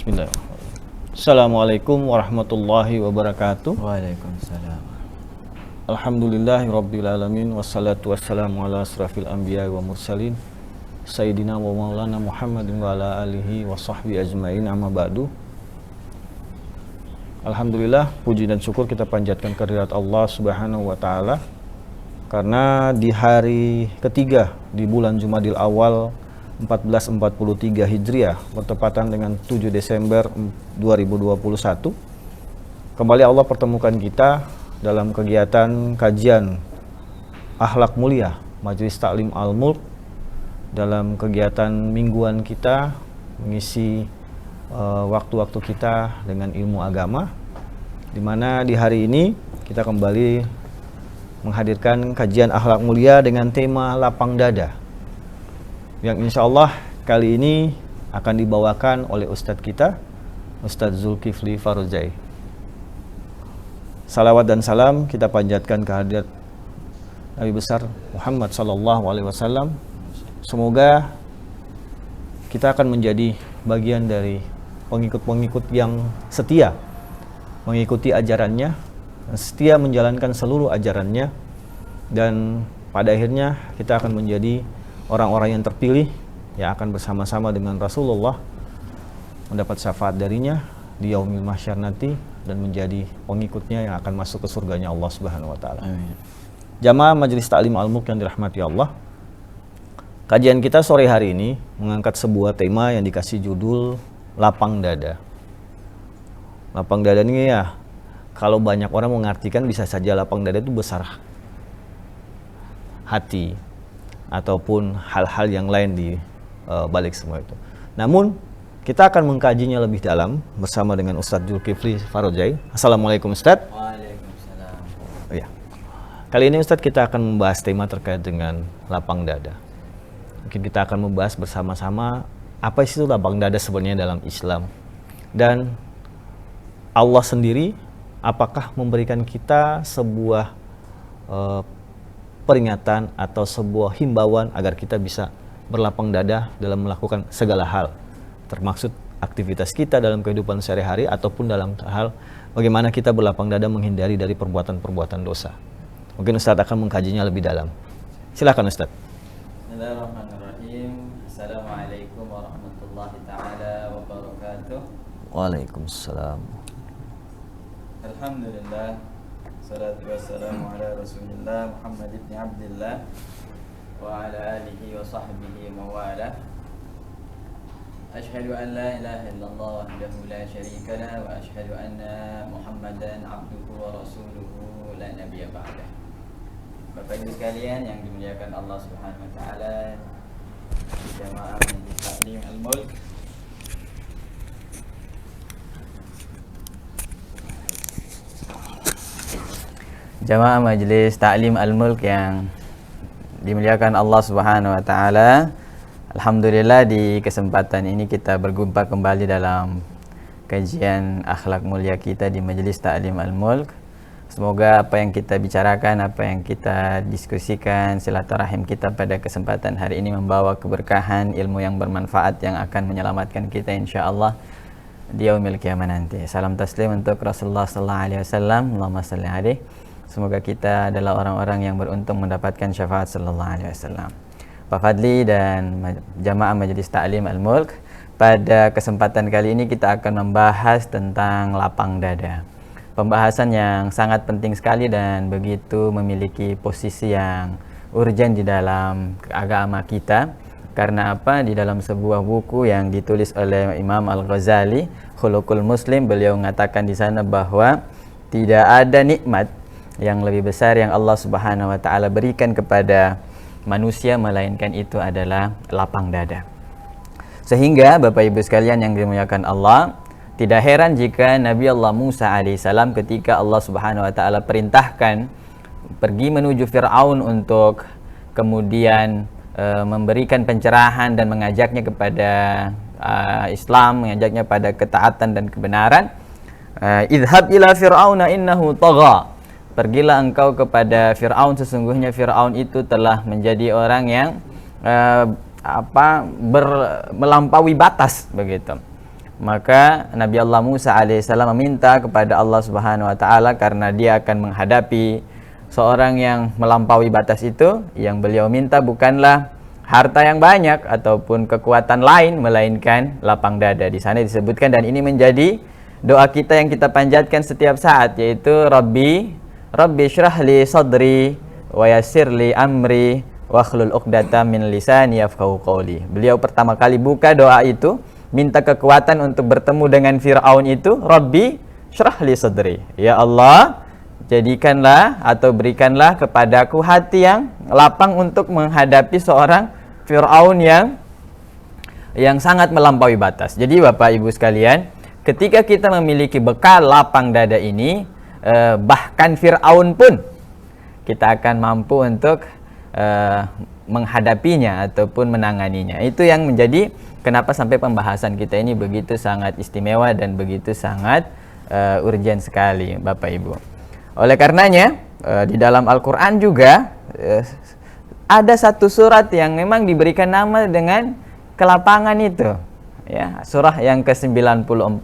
Bismillahirrahmanirrahim. Assalamualaikum warahmatullahi wabarakatuh. Waalaikumsalam. Alhamdulillahirabbil alamin wassalatu wassalamu ala asrafil anbiya wa mursalin sayyidina wa maulana Muhammadin wa ala alihi wa sahbihi ajmain, amma ba'du. Alhamdulillah, puji dan syukur kita panjatkan kehadirat Allah Subhanahu wa taala karena di hari ketiga di bulan Jumadil Awal 1443 Hijriah bertepatan dengan 7 Desember 2021 kembali Allah pertemukan kita dalam kegiatan kajian akhlak mulia Majelis Ta'lim Al-Mulk dalam kegiatan mingguan kita mengisi waktu-waktu kita dengan ilmu agama, di mana di hari ini kita kembali menghadirkan kajian akhlak mulia dengan tema lapang dada yang insya Allah kali ini akan dibawakan oleh Ustadz kita, Ustadz Zulkifli Farojai. Salawat dan salam kita panjatkan kehadirat Nabi besar Muhammad SAW. Semoga kita akan menjadi bagian dari pengikut-pengikut yang setia mengikuti ajarannya, setia menjalankan seluruh ajarannya, dan pada akhirnya kita akan menjadi orang-orang yang terpilih yang akan bersama-sama dengan Rasulullah mendapat syafaat darinya di yaumil mahsyar nanti dan menjadi pengikutnya yang akan masuk ke surganya Allah Subhanahu wa taala. Amin. Jamaah Majelis Ta'lim Al-Mulk yang dirahmati Allah. Kajian kita sore hari ini mengangkat sebuah tema yang dikasih judul lapang dada. Lapang dada ini ya, kalau banyak orang mengartikan bisa saja lapang dada itu besar hati ataupun hal-hal yang lain di balik semua itu. Namun kita akan mengkajinya lebih dalam bersama dengan Ustadz Zulkifli Farojai. Assalamualaikum Ustadz. Waalaikumsalam. Ya. Kali ini Ustadz kita akan membahas tema terkait dengan lapang dada. Mungkin kita akan membahas bersama-sama apa sih itu lapang dada sebenarnya dalam Islam, dan Allah sendiri apakah memberikan kita sebuah peringatan atau sebuah himbauan agar kita bisa berlapang dada dalam melakukan segala hal, termasuk aktivitas kita dalam kehidupan sehari-hari ataupun dalam hal bagaimana kita berlapang dada menghindari dari perbuatan-perbuatan dosa. Mungkin Ustadz akan mengkajinya lebih dalam. Silakan Ustadz. Bismillahirrahmanirrahim. Assalamualaikum warahmatullahi ta'ala wabarakatuh. Waalaikumsalam. Alhamdulillah, salatu wassalamu ala rasulillah Muhammad ibn Abdillah wa ala alihi wa sahbihi mawala. Ashhadu an la ilaha illallah wahdahu la syarika lah wa ashhadu anna Muhammadan abduhu wa rasuluhu la nabiyya ba'dah. Bapak Ibu sekalian yang dimuliakan Allah Subhanahu wa taala, jamaah Majelis Ta'lim Al-Mulk, jamaah Majelis Ta'lim Al-Mulk yang dimuliakan Allah Subhanahu wa taala. Alhamdulillah, di kesempatan ini kita berjumpa kembali dalam kajian akhlak mulia kita di Majelis Ta'lim Al-Mulk. Semoga apa yang kita bicarakan, apa yang kita diskusikan, silaturahim kita pada kesempatan hari ini membawa keberkahan, ilmu yang bermanfaat yang akan menyelamatkan kita insyaallah di yaumil qiyamah nanti. Salam taslim untuk Rasulullah sallallahu alaihi wasallam. Allahumma shalli alaihi. Semoga kita adalah orang-orang yang beruntung mendapatkan syafaat sallallahu alaihi wasallam. Pak Fadli dan jamaah Majelis Ta'lim Al-Mulk, pada kesempatan kali ini kita akan membahas tentang lapang dada. Pembahasan yang sangat penting sekali dan begitu memiliki posisi yang urgen di dalam agama kita. Karena apa? Di dalam sebuah buku yang ditulis oleh Imam Al-Ghazali, Khuluqul Muslim, beliau mengatakan di sana bahwa tidak ada nikmat yang lebih besar yang Allah Subhanahu wa taala berikan kepada manusia melainkan itu adalah lapang dada. Sehingga Bapak Ibu sekalian yang dimuliakan Allah, tidak heran jika Nabi Allah Musa alaihissalam ketika Allah Subhanahu wa taala perintahkan pergi menuju Fir'aun untuk kemudian memberikan pencerahan dan mengajaknya kepada Islam, mengajaknya pada ketaatan dan kebenaran. Idhab ila Fir'auna innahu tagha. Pergilah engkau kepada Fir'aun, sesungguhnya Fir'aun itu telah menjadi orang yang melampaui batas begitu. maka Nabi Allah Musa alaihissalam meminta kepada Allah Subhanahu wa taala karena dia akan menghadapi seorang yang melampaui batas itu. Yang beliau minta bukanlah harta yang banyak ataupun kekuatan lain, melainkan lapang dada. Di sana disebutkan, dan ini menjadi doa kita yang kita panjatkan setiap saat, yaitu Rabbi syrah li sadri wa yassir li amri wakhlul 'uqdatam min lisani yafqahu qawli. Beliau pertama kali buka doa itu, minta kekuatan untuk bertemu dengan Fir'aun itu, Rabbi syrah li sadri. Ya Allah, jadikanlah atau berikanlah kepadaku hati yang lapang untuk menghadapi seorang Fir'aun yang sangat melampaui batas. Jadi Bapak Ibu sekalian, ketika kita memiliki bekal lapang dada ini, bahkan Fir'aun pun kita akan mampu untuk menghadapinya ataupun menanganinya. Itu yang menjadi kenapa sampai pembahasan kita ini begitu sangat istimewa dan begitu sangat urgent sekali Bapak Ibu. Oleh karenanya di dalam Al-Quran juga ada satu surat yang memang diberikan nama dengan kelapangan itu, ya, surah yang ke-94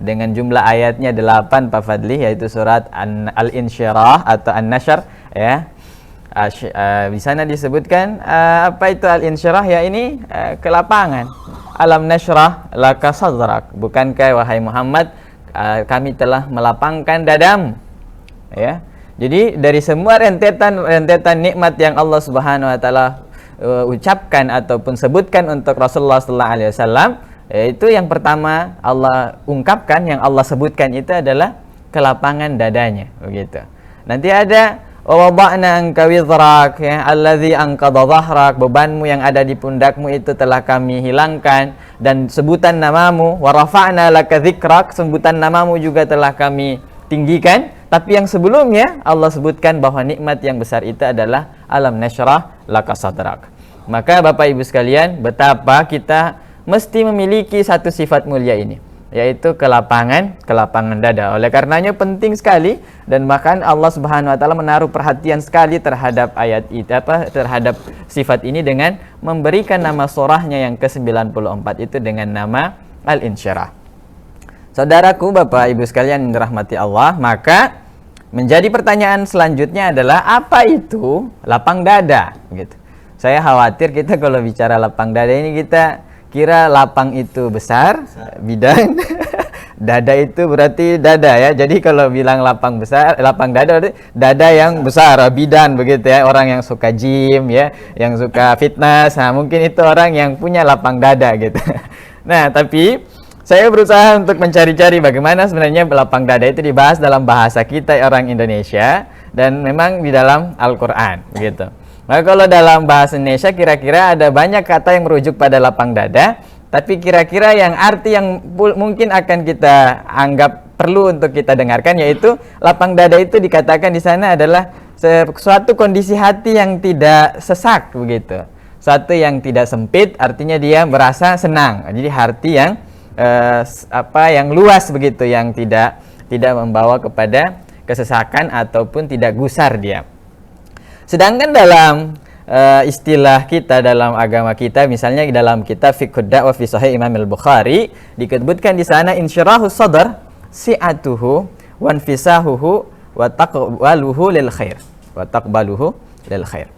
dengan jumlah ayatnya 8 Pak Fadli, yaitu surat Al-Insyirah atau An-Nashr, ya. Di sana disebutkan apa itu Al-Insyirah, ya ini kelapangan. Alam nashrah laka sadrak, bukankah wahai Muhammad kami telah melapangkan dadamu, ya. Jadi dari semua rentetan nikmat yang Allah Subhanahu wa taala ucapkan ataupun sebutkan untuk Rasulullah sallallahu alaihi wasallam, itu yang pertama Allah ungkapkan, yang Allah sebutkan itu adalah kelapangan dadanya, begitu. Nanti ada wa wada'na anka wizrak, ya, allazi anqadha dhahrak, bebanmu yang ada di pundakmu itu telah kami hilangkan, dan sebutan namamu, wa rafa'na laka dzikrak, sebutan namamu juga telah kami tinggikan. Tapi yang sebelumnya Allah sebutkan bahwa nikmat yang besar itu adalah alam nashrah laka sadrak. Maka Bapak Ibu sekalian, betapa kita mesti memiliki satu sifat mulia ini, yaitu kelapangan dada. Oleh karenanya penting sekali, dan bahkan Allah Subhanahu wa taala menaruh perhatian sekali terhadap ayat itu, terhadap sifat ini dengan memberikan nama surahnya yang ke-94 itu dengan nama Al-Insyirah. Saudaraku, Bapak Ibu sekalian yang dirahmati Allah, maka menjadi pertanyaan selanjutnya adalah apa itu lapang dada, gitu. Saya khawatir kita kalau bicara lapang dada ini kita kira lapang itu besar, bidang. Dada itu berarti dada, ya. Jadi kalau bilang lapang besar, lapang dada berarti dada yang besar, bidan, begitu ya. Orang yang suka gym, ya, yang suka fitness, nah mungkin itu orang yang punya lapang dada, gitu. Nah, tapi saya berusaha untuk mencari-cari bagaimana sebenarnya lapang dada itu dibahas dalam bahasa kita orang Indonesia, dan memang di dalam Al-Quran, begitu. Maka kalau dalam bahasa Indonesia kira-kira ada banyak kata yang merujuk pada lapang dada, tapi kira-kira yang arti yang mungkin akan kita anggap perlu untuk kita dengarkan, yaitu lapang dada itu dikatakan di sana adalah suatu kondisi hati yang tidak sesak, begitu. Suatu yang tidak sempit, artinya dia merasa senang. Jadi hati yang yang luas, begitu, yang tidak membawa kepada kesesakan ataupun tidak gusar dia. Sedangkan dalam istilah kita dalam agama kita, misalnya dalam kitab Fiqhud Da'wah fi Sahih Imam Al-Bukhari, disebutkan di sana insyirahus sadr si'atuhu wa infisahuhu wa taqbaluhu lil khair.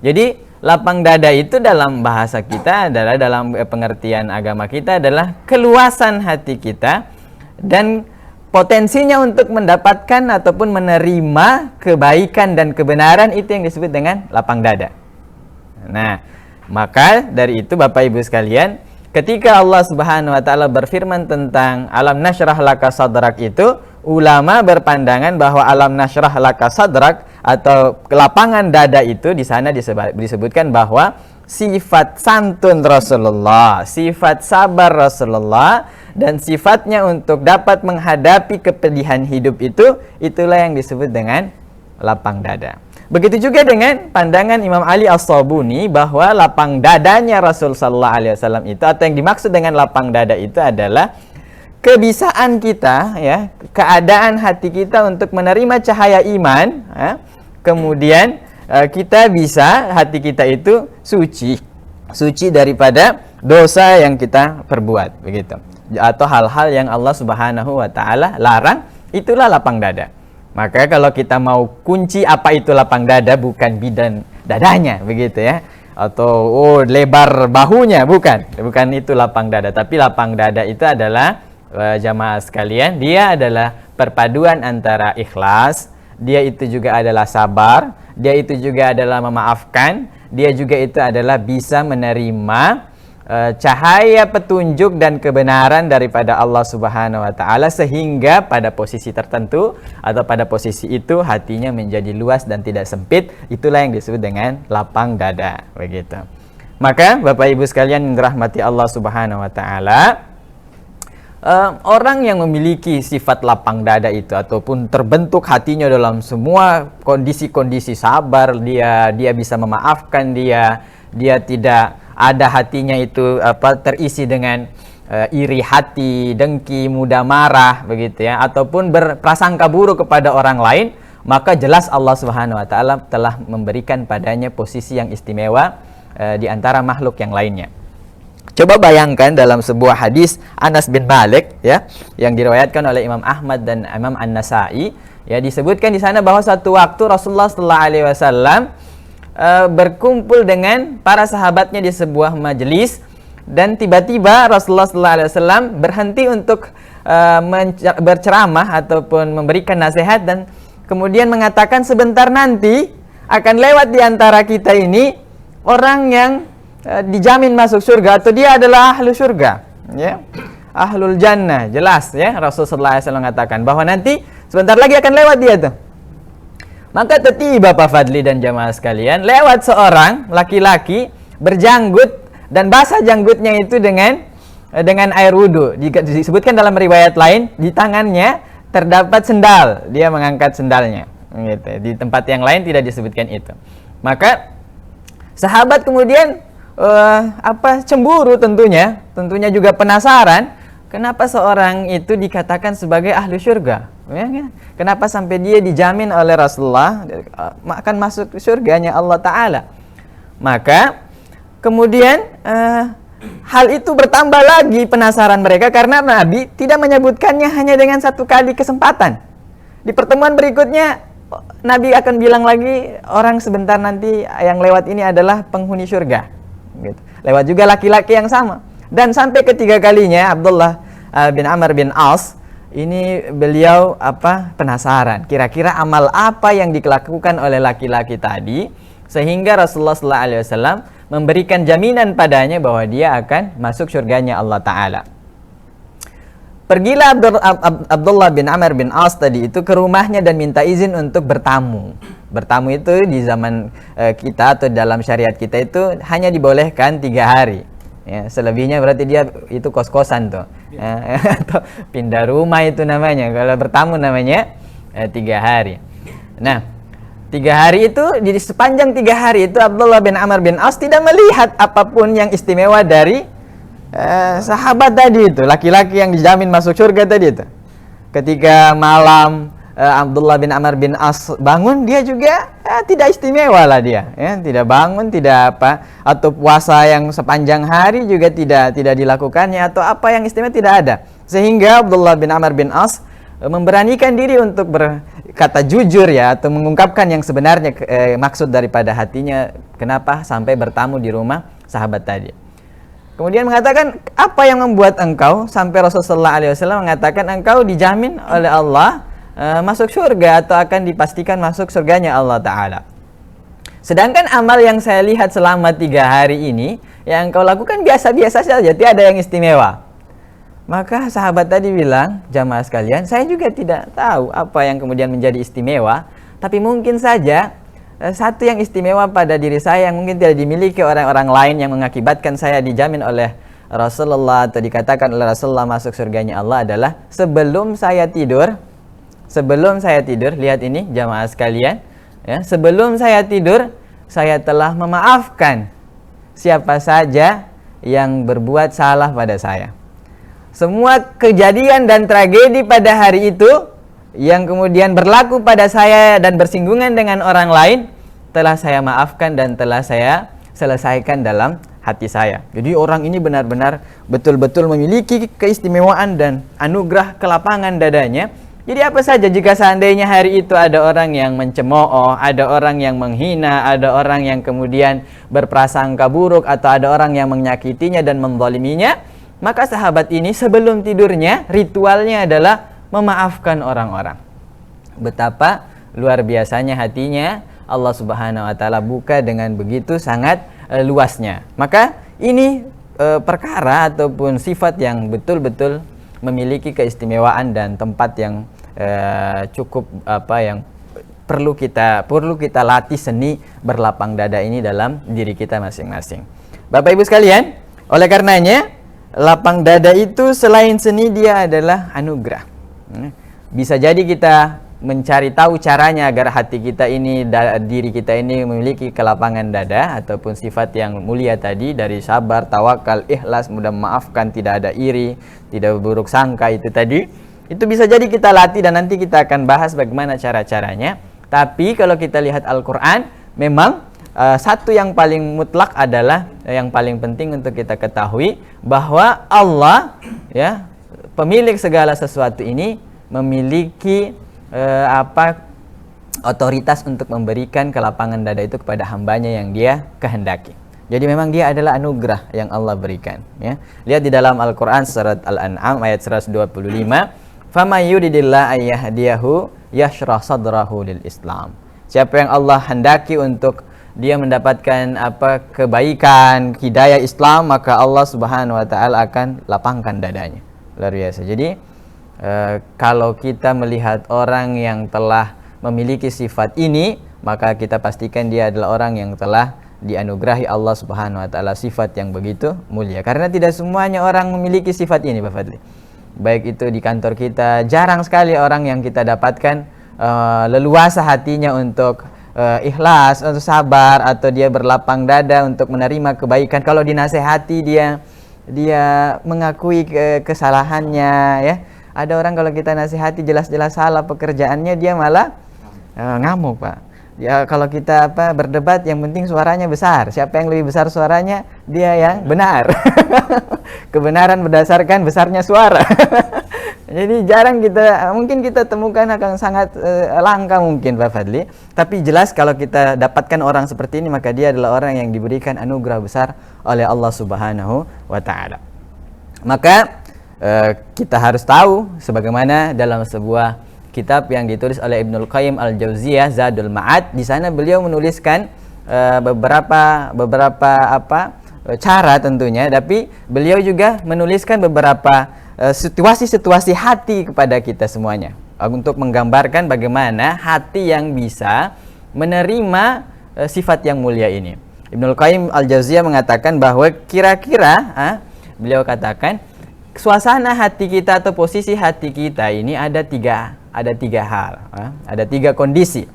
Jadi lapang dada itu dalam bahasa kita adalah, dalam pengertian agama kita adalah keluasan hati kita dan potensinya untuk mendapatkan ataupun menerima kebaikan dan kebenaran, itu yang disebut dengan lapang dada. Nah, maka dari itu Bapak Ibu sekalian, ketika Allah Subhanahu wa taala berfirman tentang alam nasyrah laka sadrak itu, ulama berpandangan bahwa alam nasyrah laka sadrak atau kelapangan dada itu di sana disebutkan bahwa sifat santun Rasulullah, sifat sabar Rasulullah, dan sifatnya untuk dapat menghadapi kepedihan hidup itu, itulah yang disebut dengan lapang dada. Begitu juga dengan pandangan Imam Ali As-Sabuni bahwa lapang dadanya Rasul sallallahu alaihi wasallam itu, atau yang dimaksud dengan lapang dada itu adalah kebisaan kita, ya, keadaan hati kita untuk menerima cahaya iman, ya. Kemudian kita bisa, hati kita itu suci daripada dosa yang kita perbuat, begitu. atau hal-hal yang Allah Subhanahu wa taala larang, itulah lapang dada. Maka kalau kita mau kunci apa itu lapang dada, bukan bidan dadanya begitu ya, atau lebar bahunya, bukan itu lapang dada. Tapi lapang dada itu adalah jamaah sekalian, dia adalah perpaduan antara ikhlas, dia itu juga adalah sabar, dia itu juga adalah memaafkan, dia juga itu adalah bisa menerima cahaya petunjuk dan kebenaran daripada Allah Subhanahu wa taala, sehingga pada posisi tertentu atau pada posisi itu hatinya menjadi luas dan tidak sempit. Itulah yang disebut dengan lapang dada, begitu. Maka Bapak Ibu sekalian yang dirahmati Allah Subhanahu wa taala, orang yang memiliki sifat lapang dada itu ataupun terbentuk hatinya dalam semua kondisi-kondisi sabar, dia bisa memaafkan, dia tidak ada hatinya itu terisi dengan iri hati, dengki, mudah marah begitu ya, ataupun berprasangka buruk kepada orang lain, maka jelas Allah Subhanahu wa taala telah memberikan padanya posisi yang istimewa di antara makhluk yang lainnya. Coba bayangkan dalam sebuah hadis Anas bin Malik ya, yang diriwayatkan oleh Imam Ahmad dan Imam An-Nasai ya, disebutkan di sana bahwa suatu waktu Rasulullah sallallahu alaihi wasallam berkumpul dengan para sahabatnya di sebuah majelis, dan tiba-tiba Rasulullah sallallahu alaihi wasallam berhenti untuk berceramah ataupun memberikan nasihat, dan kemudian mengatakan sebentar nanti akan lewat di antara kita ini orang yang dijamin masuk surga, atau dia adalah ahlu surga ya, ahlul jannah. Jelas ya, Rasulullah SAW mengatakan bahwa nanti sebentar lagi akan lewat dia tuh. Maka tiba Pak Fadli dan jamaah sekalian, lewat seorang laki-laki berjanggut, dan basah janggutnya itu dengan air wudhu. Disebutkan dalam riwayat lain, di tangannya terdapat sendal, dia mengangkat sendalnya gitu. Di tempat yang lain tidak disebutkan itu. Maka sahabat kemudian cemburu, tentunya juga penasaran, kenapa seorang itu dikatakan sebagai ahli surga ya, kan? Kenapa sampai dia dijamin oleh Rasulullah akan masuk surganya Allah Ta'ala. Maka kemudian hal itu bertambah lagi penasaran mereka, karena Nabi tidak menyebutkannya hanya dengan satu kali kesempatan. Di pertemuan berikutnya Nabi akan bilang lagi, orang sebentar nanti yang lewat ini adalah penghuni surga gitu. Lewat juga laki-laki yang sama. Dan sampai ketiga kalinya Abdullah bin Amr bin As ini beliau penasaran, kira-kira amal apa yang dilakukan oleh laki-laki tadi sehingga Rasulullah SAW memberikan jaminan padanya bahwa dia akan masuk surganya Allah Ta'ala. Pergilah Abdullah bin Amr bin As tadi itu ke rumahnya dan minta izin untuk bertamu. Bertamu itu di zaman kita atau dalam syariat kita itu hanya dibolehkan 3 hari. Ya, selebihnya berarti dia itu kos-kosan tuh, atau pindah rumah itu namanya. Kalau bertamu namanya 3 hari. Nah, 3 hari itu, di sepanjang 3 hari itu Abdullah bin Amr bin As tidak melihat apapun yang istimewa dari sahabat tadi itu, laki-laki yang dijamin masuk surga tadi itu. Ketika malam Abdullah bin Amr bin As bangun, dia juga tidak istimewa lah dia ya, tidak bangun, tidak atau puasa yang sepanjang hari juga tidak dilakukannya, atau apa yang istimewa tidak ada, sehingga Abdullah bin Amr bin As memberanikan diri untuk berkata jujur ya, atau mengungkapkan yang sebenarnya maksud daripada hatinya, kenapa sampai bertamu di rumah sahabat tadi. Kemudian mengatakan, apa yang membuat engkau sampai Rasulullah SAW mengatakan engkau dijamin oleh Allah masuk surga, atau akan dipastikan masuk surganya Allah Ta'ala. Sedangkan amal yang saya lihat selama 3 hari ini yang engkau lakukan biasa-biasa saja, tidak ada yang istimewa. Maka sahabat tadi bilang, jamaah sekalian, saya juga tidak tahu apa yang kemudian menjadi istimewa, tapi mungkin saja satu yang istimewa pada diri saya yang mungkin tidak dimiliki orang-orang lain, yang mengakibatkan saya dijamin oleh Rasulullah atau dikatakan oleh Rasulullah masuk surganya Allah adalah sebelum saya tidur, lihat ini jamaah sekalian ya, sebelum saya tidur saya telah memaafkan siapa saja yang berbuat salah pada saya. Semua kejadian dan tragedi pada hari itu yang kemudian berlaku pada saya dan bersinggungan dengan orang lain telah saya maafkan dan telah saya selesaikan dalam hati saya. Jadi orang ini benar-benar betul-betul memiliki keistimewaan dan anugerah kelapangan dadanya. Jadi apa saja jika seandainya hari itu ada orang yang mencemooh, ada orang yang menghina, ada orang yang kemudian berprasangka buruk, atau ada orang yang menyakitinya dan menzaliminya, maka sahabat ini sebelum tidurnya ritualnya adalah memaafkan orang-orang. Betapa luar biasanya hatinya Allah Subhanahu wa taala buka dengan begitu sangat luasnya. Maka ini perkara ataupun sifat yang betul-betul memiliki keistimewaan dan tempat yang cukup yang perlu kita latih seni berlapang dada ini dalam diri kita masing-masing. Bapak Ibu sekalian, oleh karenanya lapang dada itu selain seni dia adalah anugerah. Bisa jadi kita mencari tahu caranya agar hati kita ini, diri kita ini memiliki kelapangan dada ataupun sifat yang mulia tadi, dari sabar, tawakal, ikhlas, mudah memaafkan, tidak ada iri, tidak buruk sangka itu tadi. Itu bisa jadi kita latih dan nanti kita akan bahas bagaimana cara-caranya. Tapi kalau kita lihat Al-Quran, memang satu yang paling mutlak adalah yang paling penting untuk kita ketahui bahwa Allah, ya, pemilik segala sesuatu ini memiliki otoritas untuk memberikan kelapangan dada itu kepada hambanya yang dia kehendaki. Jadi memang dia adalah anugerah yang Allah berikan, ya. Lihat di dalam Al-Quran surat Al-An'am ayat 125, "Faman yuridillahu ayyahdiyahu yashrah sadrahu lil Islam." Siapa yang Allah hendaki untuk dia mendapatkan kebaikan, hidayah Islam, maka Allah Subhanahu wa taala akan lapangkan dadanya. Luar biasa. Jadi kalau kita melihat orang yang telah memiliki sifat ini, maka kita pastikan dia adalah orang yang telah dianugerahi Allah Subhanahu wa taala sifat yang begitu mulia. Karena tidak semuanya orang memiliki sifat ini, Pak Fadli. Baik itu di kantor kita, jarang sekali orang yang kita dapatkan leluasa hatinya untuk ikhlas, untuk sabar, atau dia berlapang dada untuk menerima kebaikan. Kalau dinasehati dia mengakui kesalahannya, ya. Ada orang kalau kita nasihati jelas-jelas salah pekerjaannya, dia malah ngamuk, Pak. Ya, kalau kita berdebat, yang penting suaranya besar. Siapa yang lebih besar suaranya, dia yang benar. Kebenaran berdasarkan besarnya suara. Jadi jarang mungkin kita temukan, akan sangat langka mungkin, Pak Fadli. Tapi jelas kalau kita dapatkan orang seperti ini, maka dia adalah orang yang diberikan anugerah besar oleh Allah Subhanahu wa taala. Maka kita harus tahu, sebagaimana dalam sebuah kitab yang ditulis oleh Ibnul Qayyim Al-Jauziyah, Zadul Ma'ad, di sana beliau menuliskan beberapa cara tentunya, tapi beliau juga menuliskan beberapa situasi-situasi hati kepada kita semuanya untuk menggambarkan bagaimana hati yang bisa menerima sifat yang mulia ini. Ibnul Qayyim Al-Jauziyah mengatakan bahwa kira-kira beliau katakan suasana hati kita atau posisi hati kita ini ada tiga hal, ada tiga kondisi.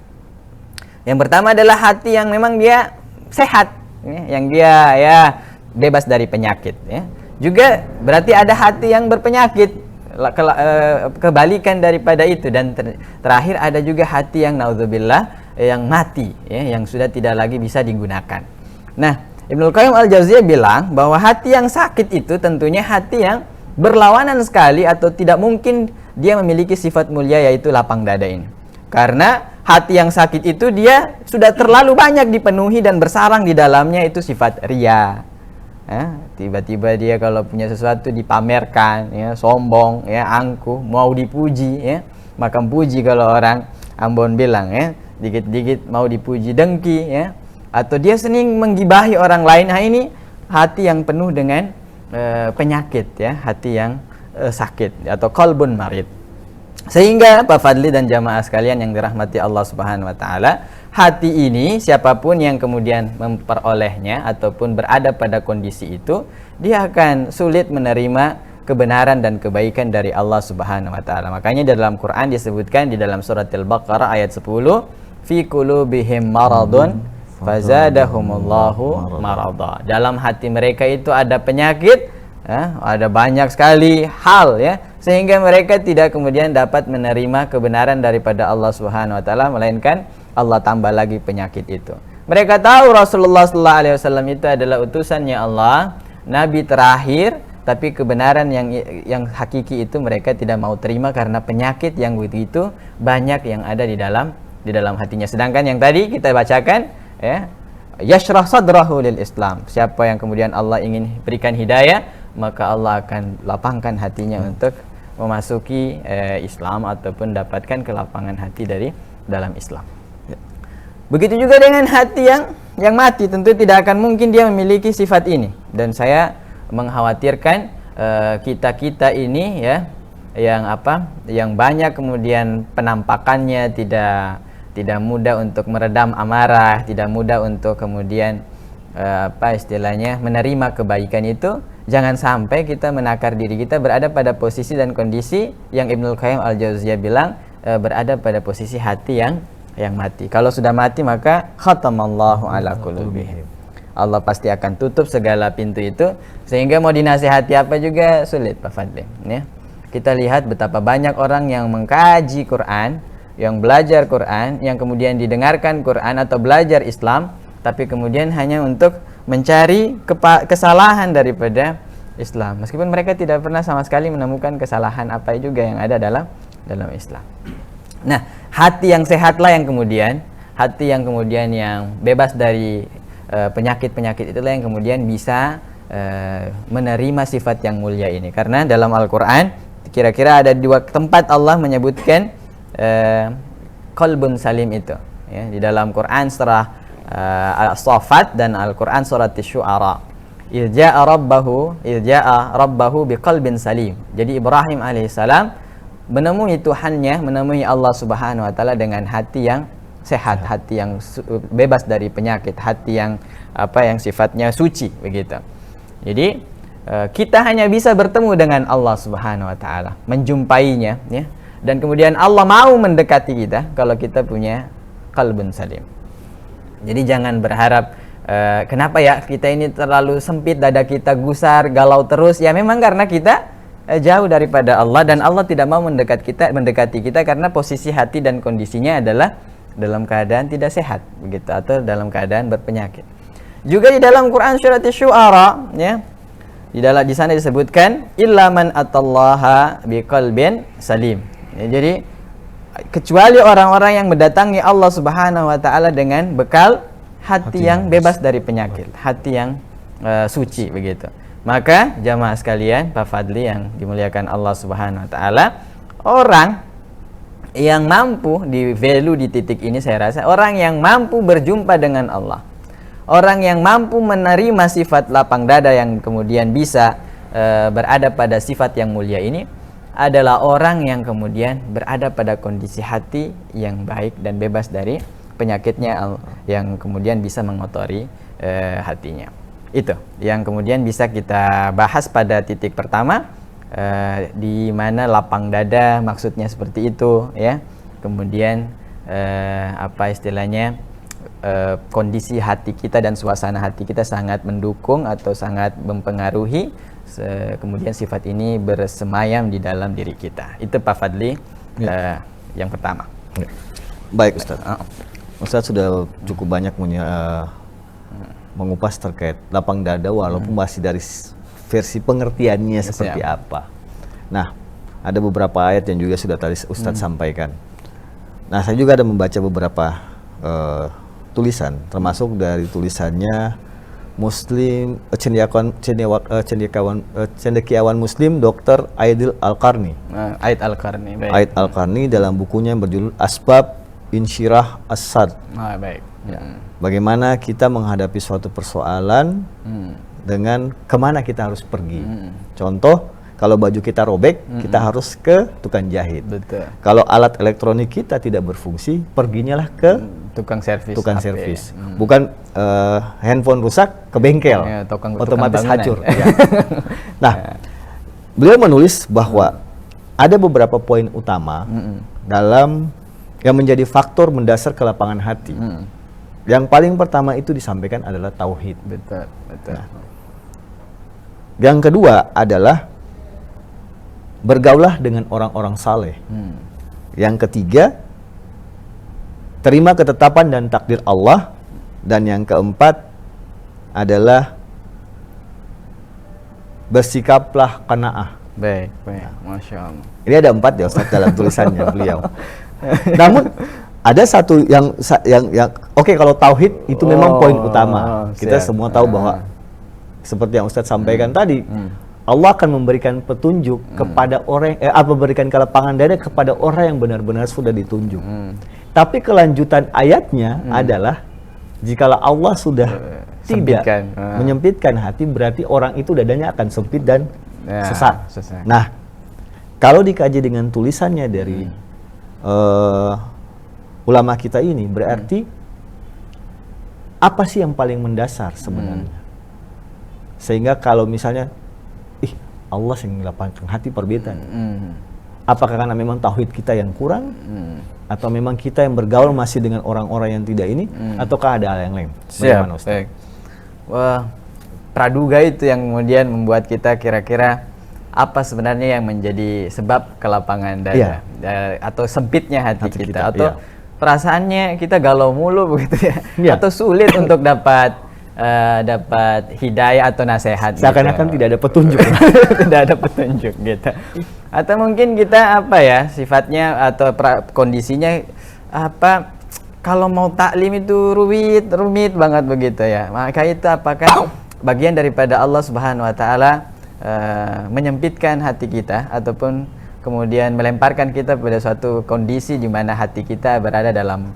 Yang pertama adalah hati yang memang dia sehat, yang dia bebas dari penyakit, ya. Juga berarti ada hati yang berpenyakit, kebalikan daripada itu. Dan terakhir ada juga hati yang naudzubillah, yang mati, ya, yang sudah tidak lagi bisa digunakan. Nah, Ibnul Qayyim Al-Jauziyah bilang bahwa hati yang sakit itu tentunya hati yang berlawanan sekali, atau tidak mungkin dia memiliki sifat mulia, yaitu lapang dada ini. Karena hati yang sakit itu dia sudah terlalu banyak dipenuhi dan bersarang di dalamnya itu sifat ria. Tiba-tiba dia kalau punya sesuatu dipamerkan, ya, sombong, ya, angkuh, mau dipuji, ya, makan puji kalau orang Ambon bilang, ya, dikit-dikit mau dipuji, dengki, ya, atau dia sering menggibahi orang lain. Nah, ini hati yang penuh dengan penyakit, ya, hati yang sakit, atau qalbun marid. Sehingga Pak Fadli dan jamaah sekalian yang dirahmati Allah Subhanahu wa taala, hati ini siapapun yang kemudian memperolehnya ataupun berada pada kondisi itu, dia akan sulit menerima kebenaran dan kebaikan dari Allah Subhanahu wa taala. Makanya dalam Quran disebutkan di dalam surat Al-Baqarah ayat 10, fi qulubihim maradun fazadahumullahu marada. Dalam hati mereka itu ada penyakit, ada banyak sekali hal, ya, sehingga mereka tidak kemudian dapat menerima kebenaran daripada Allah Subhanahu wa taala, melainkan Allah tambah lagi penyakit itu. Mereka tahu Rasulullah sallallahu alaihi wasallam itu adalah utusannya Allah, nabi terakhir, tapi kebenaran yang hakiki itu mereka tidak mau terima karena penyakit yang begitu banyak yang ada di dalam hatinya. Sedangkan yang tadi kita bacakan, ya, yashrah sadrahu lil Islam. Siapa yang kemudian Allah ingin berikan hidayah, maka Allah akan lapangkan hatinya untuk memasuki Islam ataupun dapatkan kelapangan hati dari dalam Islam. Begitu juga dengan hati yang mati, tentu tidak akan mungkin dia memiliki sifat ini. Dan saya mengkhawatirkan kita ini, ya, yang banyak kemudian penampakannya tidak mudah untuk meredam amarah, tidak mudah untuk kemudian menerima kebaikan itu. Jangan sampai kita menakar diri kita berada pada posisi dan kondisi yang Ibnul Qayyim al-Jauziyah bilang berada pada posisi hati yang mati. Kalau sudah mati maka khatamallahu ala qulubihim. Allah pasti akan tutup segala pintu itu, sehingga mau dinasihati apa juga sulit, Pak Fadli, ya. Kita lihat betapa banyak orang yang mengkaji Quran, yang belajar Quran, yang kemudian didengarkan Quran atau belajar Islam, tapi kemudian hanya untuk mencari kesalahan daripada Islam, meskipun mereka tidak pernah sama sekali menemukan kesalahan apa juga yang ada dalam Islam. Nah, hati yang sehatlah yang kemudian yang bebas dari penyakit-penyakit itulah yang kemudian bisa menerima sifat yang mulia ini. Karena dalam Al-Quran kira-kira ada 2 tempat Allah menyebutkan qalbun salim itu, ya, di dalam Quran surah As-Saffat dan Al-Quran surat Asy-Syu'ara. Idza'a rabbahu biqalbin salim. Jadi Ibrahim alaihissalam menemui Tuhannya, menemui Allah Subhanahu wa taala dengan hati yang sehat, hati yang bebas dari penyakit, hati yang sifatnya suci, begitu. Jadi kita hanya bisa bertemu dengan Allah Subhanahu wa taala, menjumpainya, ya. Dan kemudian Allah mau mendekati kita kalau kita punya qalbun salim. Jadi jangan berharap kenapa ya kita ini terlalu sempit, dada kita gusar, galau terus. Ya memang karena kita jauh daripada Allah, dan Allah tidak mau mendekati kita karena posisi hati dan kondisinya adalah dalam keadaan tidak sehat, begitu, atau dalam keadaan berpenyakit. Juga di dalam Quran surat Asy-Syu'ara, ya, di sana disebutkan illa man atallaha biqalbin salim. Ya, jadi kecuali orang-orang yang mendatangi Allah Subhanahu wa taala dengan bekal hati yang bebas dari penyakit, hati yang suci, begitu. Maka jamaah sekalian, Pak Fadli yang dimuliakan Allah Subhanahu wa taala, orang yang mampu di value di titik ini, saya rasa orang yang mampu berjumpa dengan Allah, orang yang mampu menerima sifat lapang dada yang kemudian bisa berada pada sifat yang mulia ini, adalah orang yang kemudian berada pada kondisi hati yang baik dan bebas dari penyakitnya yang kemudian bisa mengotori hatinya. Itu yang kemudian bisa kita bahas pada titik pertama, di mana lapang dada maksudnya seperti itu, ya. Kemudian kondisi hati kita dan suasana hati kita sangat mendukung atau sangat mempengaruhi kemudian sifat ini bersemayam di dalam diri kita. Itu Pak Fadli, ya, yang pertama. Ya. Baik Ustaz. Ustaz sudah cukup banyak mengupas terkait lapang dada, walaupun masih dari versi pengertiannya seperti apa. Nah, ada beberapa ayat yang juga sudah tadi Ustadz sampaikan. Nah, saya juga ada membaca beberapa tulisan, termasuk dari tulisannya Muslim cendekiawan Muslim Dr. Aidil Al-Qarni. Aid Al-Qarni dalam bukunya yang berjudul Asbab Insyirah As-Sadr. Baik. Ya. Bagaimana kita menghadapi suatu persoalan dengan kemana kita harus pergi. Contoh, kalau baju kita robek, kita harus ke tukang jahit. Betul. Kalau alat elektronik kita tidak berfungsi, perginyalah ke tukang servis. Bukan handphone rusak ke bengkel, ya, otomatis hancur. Ya. Nah, beliau menulis bahwa ada beberapa poin utama dalam yang menjadi faktor mendasar kelapangan hati. Yang paling pertama itu disampaikan adalah tauhid. Betul. Nah, yang kedua adalah bergaulah dengan orang-orang saleh. Yang ketiga, terima ketetapan dan takdir Allah. Dan yang keempat adalah bersikaplah qanaah. Baik, Masya Allah. Ini ada 4 ya Ustaz dalam tulisannya beliau. Namun ada satu yang oke, kalau tauhid itu memang poin utama. Kita semua tahu bahwa seperti yang Ustaz sampaikan tadi, Allah akan memberikan petunjuk kepada orang, memberikan kelapangan dada kepada orang yang benar-benar sudah ditunjuk. Tapi kelanjutan ayatnya adalah jikalau Allah sudah tidak menyempitkan hati, berarti orang itu dadanya akan sempit dan sesat. Nah, kalau dikaji dengan tulisannya dari ulama kita ini, berarti apa sih yang paling mendasar sebenarnya? Sehingga kalau misalnya Allah yang melapangkan hati perbedaan. Apakah karena memang tauhid kita yang kurang? Atau memang kita yang bergaul masih dengan orang-orang yang tidak ini? Ataukah ada hal yang lain? Bagaimana Ustaz? Baik. Wah, praduga itu yang kemudian membuat kita kira-kira apa sebenarnya yang menjadi sebab kelapangan dada atau sempitnya hati kita atau perasaannya kita galau mulu begitu ya, atau sulit untuk dapat hidayah atau nasihat. Seakan-akan tidak ada petunjuk. Tidak ada petunjuk gitu. Atau mungkin kita sifatnya atau kondisinya kalau mau taklim itu rumit banget begitu ya. Maka itu apakah bagian daripada Allah Subhanahu wa taala menyempitkan hati kita ataupun kemudian melemparkan kita pada suatu kondisi di mana hati kita berada dalam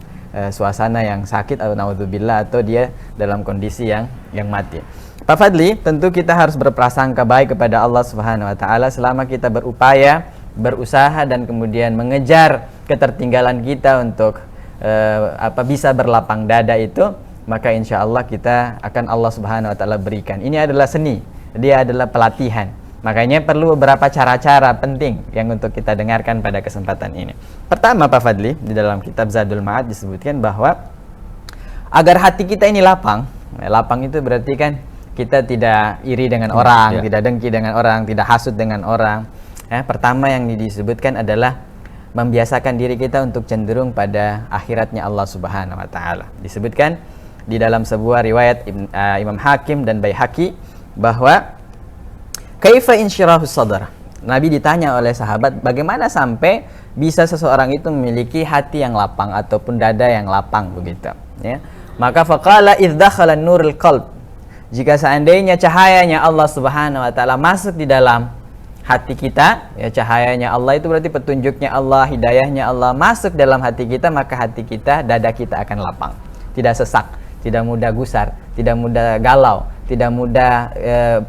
suasana yang sakit atau naudzubillah, atau dia dalam kondisi yang mati. Pak Fadli, tentu kita harus berprasangka baik kepada Allah Subhanahu wa taala selama kita berupaya, berusaha dan kemudian mengejar ketertinggalan kita untuk bisa berlapang dada itu, maka insya Allah kita akan Allah Subhanahu wa taala berikan. Ini adalah seni, dia adalah pelatihan. Makanya perlu beberapa cara-cara penting yang untuk kita dengarkan pada kesempatan ini. Pertama Pak Fadli, di dalam kitab Zadul Ma'ad disebutkan bahwa agar hati kita ini lapang. Lapang itu berarti kan kita tidak iri dengan orang, tidak dengki dengan orang, tidak hasut dengan orang. Pertama yang disebutkan adalah membiasakan diri kita untuk cenderung pada akhiratnya Allah Subhanahu wa taala. Disebutkan di dalam sebuah riwayat Imam Hakim dan Baihaqi bahwa kaifa insyirahus sadar. Nabi ditanya oleh sahabat, bagaimana sampai bisa seseorang itu memiliki hati yang lapang ataupun dada yang lapang begitu, ya. Maka faqala idz dakhala nurul qalb. Jika seandainya cahayanya Allah Subhanahu wa taala masuk di dalam hati kita, ya, cahayanya Allah itu berarti petunjuknya Allah, hidayahnya Allah masuk dalam hati kita, maka hati kita, dada kita akan lapang. Tidak sesak, tidak mudah gusar, tidak mudah galau, tidak mudah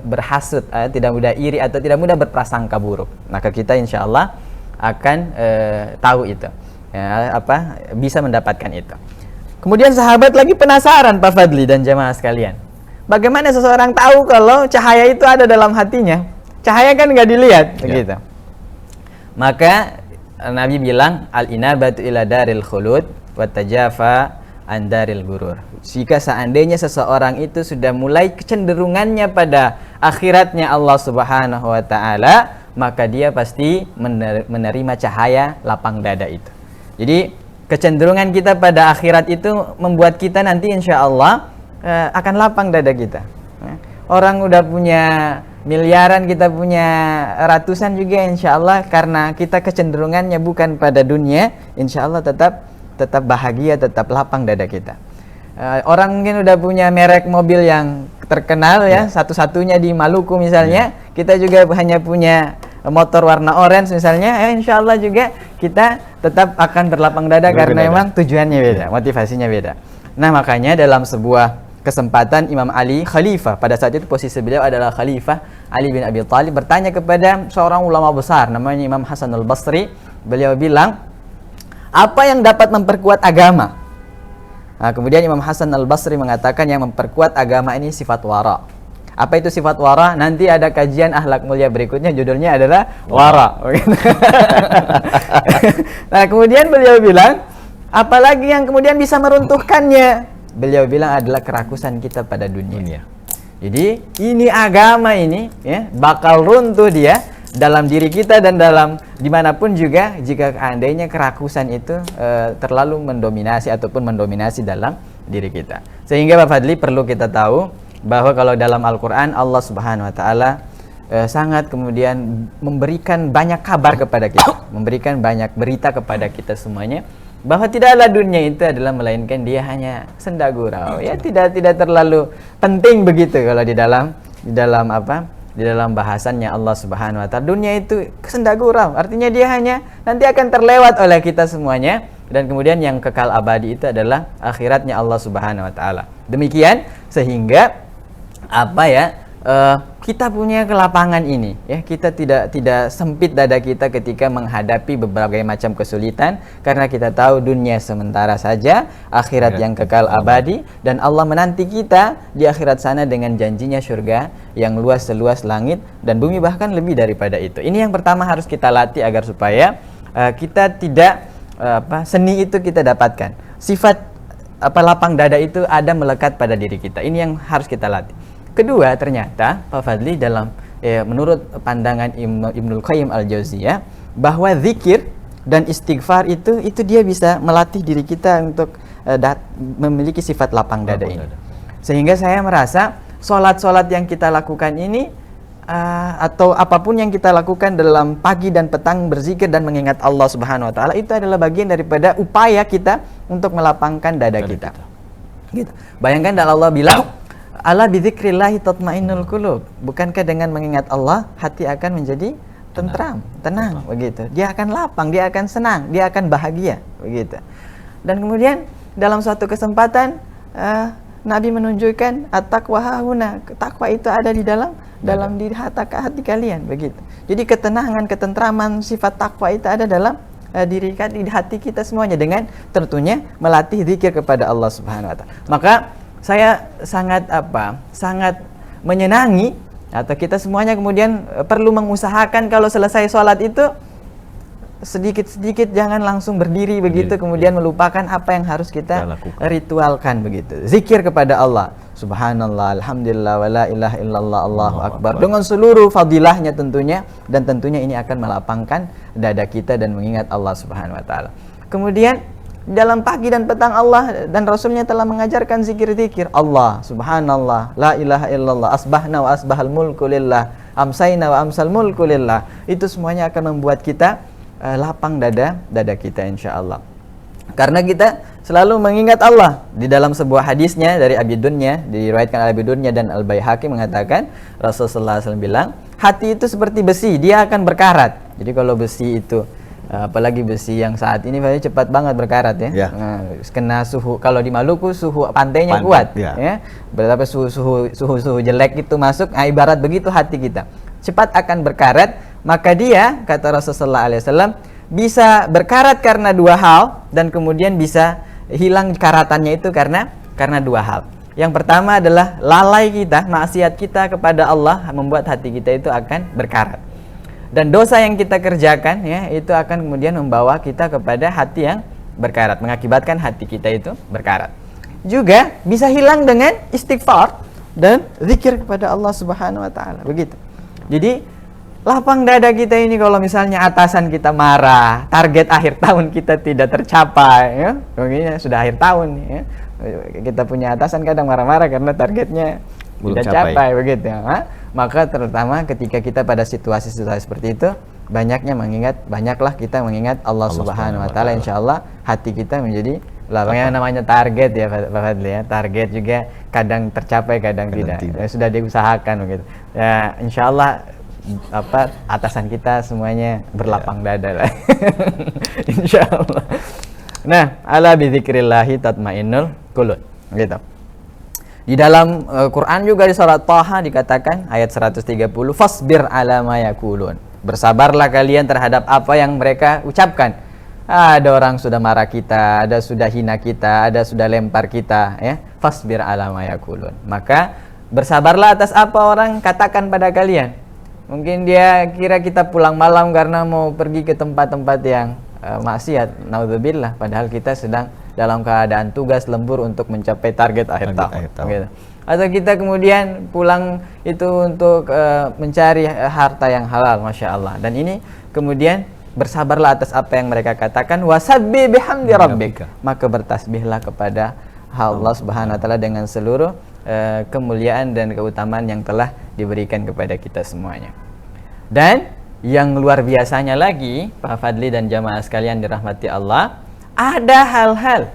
berhasut, tidak mudah iri atau tidak mudah berprasangka buruk. Maka kita insya Allah akan tahu itu, ya, bisa mendapatkan itu. Kemudian sahabat lagi penasaran Pak Fadli dan jamaah sekalian, bagaimana seseorang tahu kalau cahaya itu ada dalam hatinya? Cahaya kan nggak dilihat, begitu. Maka Nabi bilang al-inabatu ila daril khulud wa tajafa andaril gurur. Jika seandainya seseorang itu sudah mulai kecenderungannya pada akhiratnya Allah Subhanahu wa taala, maka dia pasti menerima cahaya lapang dada itu. Jadi kecenderungan kita pada akhirat itu membuat kita nanti insya Allah akan lapang dada kita. Orang udah punya miliaran, kita punya ratusan juga insya Allah, karena kita kecenderungannya bukan pada dunia, insya Allah tetap bahagia, tetap lapang dada kita. Orang mungkin udah punya merek mobil yang terkenal, ya, satu-satunya di Maluku misalnya, kita juga hanya punya motor warna orange misalnya, insya Allah juga kita tetap akan berlapang dada karena memang tujuannya beda, motivasinya beda. Nah makanya dalam sebuah kesempatan Imam Ali Khalifah, pada saat itu posisi beliau adalah Khalifah Ali bin Abi Thalib, bertanya kepada seorang ulama besar namanya Imam Hasan al-Basri. Beliau bilang, apa yang dapat memperkuat agama? Nah, kemudian Imam Hasan al-Basri mengatakan yang memperkuat agama ini sifat wara. Apa itu sifat wara? Nanti ada kajian akhlak mulia berikutnya, judulnya adalah wara. Nah kemudian beliau bilang, apalagi yang kemudian bisa meruntuhkannya? Beliau bilang adalah kerakusan kita pada dunia. Jadi ini agama ini, ya, bakal runtuh dia dalam diri kita dan dalam dimanapun juga jika seandainya kerakusan itu terlalu mendominasi ataupun mendominasi dalam diri kita. Sehingga Pak Fadli perlu kita tahu bahwa kalau dalam Al-Quran Allah Subhanahu Wa Taala sangat kemudian memberikan banyak kabar kepada kita, memberikan banyak berita kepada kita semuanya, bahwa tidaklah dunia itu adalah melainkan dia hanya senda gurau, ya, tidak terlalu penting begitu kalau di dalam di dalam bahasannya Allah Subhanahu Wa Taala. Dunia itu senda gurau, artinya dia hanya nanti akan terlewat oleh kita semuanya, dan kemudian yang kekal abadi itu adalah akhiratnya Allah Subhanahu Wa Taala. Demikian sehingga kita punya kelapangan ini, ya, kita tidak sempit dada kita ketika menghadapi berbagai macam kesulitan, karena kita tahu dunia sementara saja, akhirat yang kekal abadi, dan Allah menanti kita di akhirat sana dengan janjinya surga yang luas seluas langit dan bumi, bahkan lebih daripada itu. Ini yang pertama harus kita latih agar supaya kita tidak seni itu kita dapatkan, sifat lapang dada itu ada melekat pada diri kita. Ini yang harus kita latih. Kedua, ternyata Pak Fadli dalam menurut pandangan Ibnul Qayyim Al-Jauziyah, bahwa zikir dan istighfar itu dia bisa melatih diri kita untuk memiliki sifat lapang dada ini. Sehingga saya merasa sholat yang kita lakukan ini atau apapun yang kita lakukan dalam pagi dan petang berzikir dan mengingat Allah Subhanahu Wa Taala, itu adalah bagian daripada upaya kita untuk melapangkan dada kita. Gitu. Bayangkan dan Allah bilang, ala bidzikrillahi tatmainnul qulub. Bukankah dengan mengingat Allah hati akan menjadi tenang begitu. Dia akan lapang, dia akan senang, dia akan bahagia begitu. Dan kemudian dalam suatu kesempatan Nabi menunjukkan at-taqwa hahuna. Takwa itu ada di dalam diri hati kalian begitu. Jadi ketenangan, ketentraman, sifat takwa itu ada dalam di hati kita semuanya, dengan tentunya melatih zikir kepada Allah Subhanahu Wa Taala. Maka saya sangat menyenangi, atau kita semuanya kemudian perlu mengusahakan kalau selesai sholat itu sedikit-sedikit jangan langsung berdiri begitu, kemudian melupakan apa yang harus kita ritualkan begitu. Zikir kepada Allah, subhanallah, alhamdulillah, wala ilaha illallah, Allahu akbar, dengan seluruh fadilahnya tentunya, dan tentunya ini akan melapangkan dada kita dan mengingat Allah Subhanahu Wa Taala. Kemudian dalam pagi dan petang Allah dan Rasulnya telah mengajarkan zikir-zikir Allah, subhanallah, la ilaha illallah, asbahna wa asbahal mulku lillah, amsayna wa amsal mulku lillah. Itu semuanya akan membuat kita lapang dada kita insyaallah. Karena kita selalu mengingat Allah. Di dalam sebuah hadisnya dari Abi Dunya, diriwayatkan oleh Abi Dunya dan Al-Baihaqi, mengatakan Rasulullah SAW bilang, hati itu seperti besi, dia akan berkarat. Jadi kalau besi itu, apalagi besi yang saat ini cepat banget berkarat ya. Kena suhu, kalau di Maluku suhu pantainya kuat ya. Berapa suhu jelek itu masuk, ibarat begitu hati kita. Cepat akan berkarat, maka dia, kata Rasulullah SAW, bisa berkarat karena dua hal, dan kemudian bisa hilang karatannya itu karena dua hal. Yang pertama adalah lalai kita, maksiat kita kepada Allah membuat hati kita itu akan berkarat. Dan dosa yang kita kerjakan ya, itu akan kemudian membawa kita kepada hati yang berkarat, mengakibatkan hati kita itu berkarat. Juga bisa hilang dengan istighfar dan zikir kepada Allah Subhanahu Wa Taala begitu. Jadi lapang dada kita ini kalau misalnya atasan kita marah, target akhir tahun kita tidak tercapai ya, mungkin sudah akhir tahun ya, kita punya atasan kadang marah-marah karena targetnya belum tidak capai begitu ya. Maka terutama ketika kita pada situasi-situasi seperti itu, banyaklah kita mengingat Allah Subhanahu Wa Taala, insyaallah hati kita menjadi lapang. Namanya target ya Pak Fadli ya, target juga kadang tercapai kadang tidak. Sudah diusahakan begitu ya, insyaallah atasan kita semuanya berlapang dada lah. Insyaallah. Nah, ala bidzikrillahi tatmainnul qulub gitu. Di dalam Quran juga di surat Thaha dikatakan ayat 130, fasbir ala ma yaqulun. Bersabarlah kalian terhadap apa yang mereka ucapkan. Ada orang sudah marah kita, ada sudah hina kita, ada sudah lempar kita ya. Fasbir ala ma yaqulun. Maka bersabarlah atas apa orang katakan pada kalian. Mungkin dia kira kita pulang malam karena mau pergi ke tempat-tempat yang maksiat, naudzubillah, padahal kita sedang dalam keadaan tugas lembur untuk mencapai target akhir tahun. Gitu. Atau kita kemudian pulang itu untuk mencari harta yang halal, masya Allah. Dan ini kemudian bersabarlah atas apa yang mereka katakan, wasabbih bihamdi rabbik, maka bertasbihlah kepada Allah Subhanahu wa taala dengan seluruh kemuliaan dan keutamaan yang telah diberikan kepada kita semuanya. Dan yang luar biasanya lagi, Pak Fadli dan jamaah sekalian dirahmati Allah, ada hal-hal,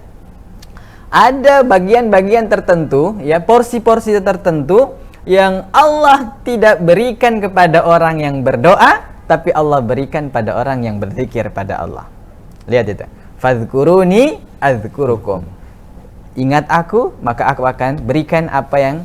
ada bagian-bagian tertentu, ya, porsi-porsi tertentu yang Allah tidak berikan kepada orang yang berdoa, tapi Allah berikan pada orang yang berzikir pada Allah. Lihat itu. Fadhkuruni adzkurukum. Ingat aku, maka aku akan berikan apa yang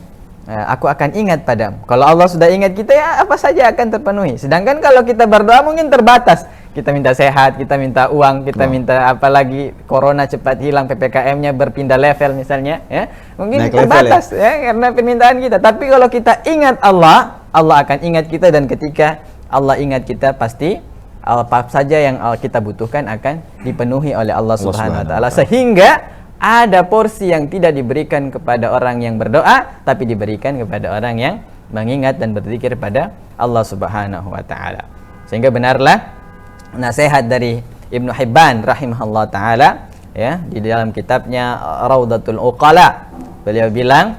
aku akan ingat padamu. Kalau Allah sudah ingat kita, ya apa saja akan terpenuhi. Sedangkan kalau kita berdoa mungkin terbatas. Kita minta sehat, kita minta uang, kita minta apalagi corona cepat hilang, PPKM-nya berpindah level misalnya, ya. Mungkin naik terbatas level, ya, karena permintaan kita. Tapi kalau kita ingat Allah, Allah akan ingat kita, dan ketika Allah ingat kita pasti apa saja yang kita butuhkan akan dipenuhi oleh Allah Subhanahu wa taala. Sehingga ada porsi yang tidak diberikan kepada orang yang berdoa, tapi diberikan kepada orang yang mengingat dan berzikir pada Allah Subhanahu wa taala. Sehingga benarlah nasihat dari Ibnu Hibban rahimahullah taala, ya, di dalam kitabnya Raudatul Uqala. Beliau bilang,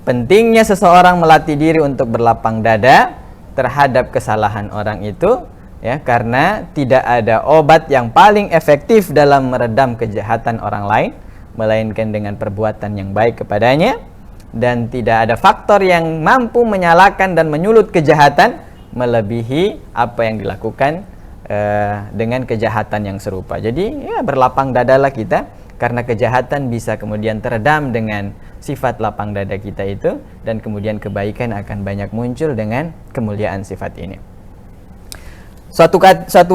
pentingnya seseorang melatih diri untuk berlapang dada terhadap kesalahan orang itu, ya, karena tidak ada obat yang paling efektif dalam meredam kejahatan orang lain melainkan dengan perbuatan yang baik kepadanya, dan tidak ada faktor yang mampu menyalakan dan menyulut kejahatan melebihi apa yang dilakukan dengan kejahatan yang serupa. Jadi, ya, berlapang dadalah kita, karena kejahatan bisa kemudian teredam dengan sifat lapang dada kita itu, dan kemudian kebaikan akan banyak muncul dengan kemuliaan sifat ini. Suatu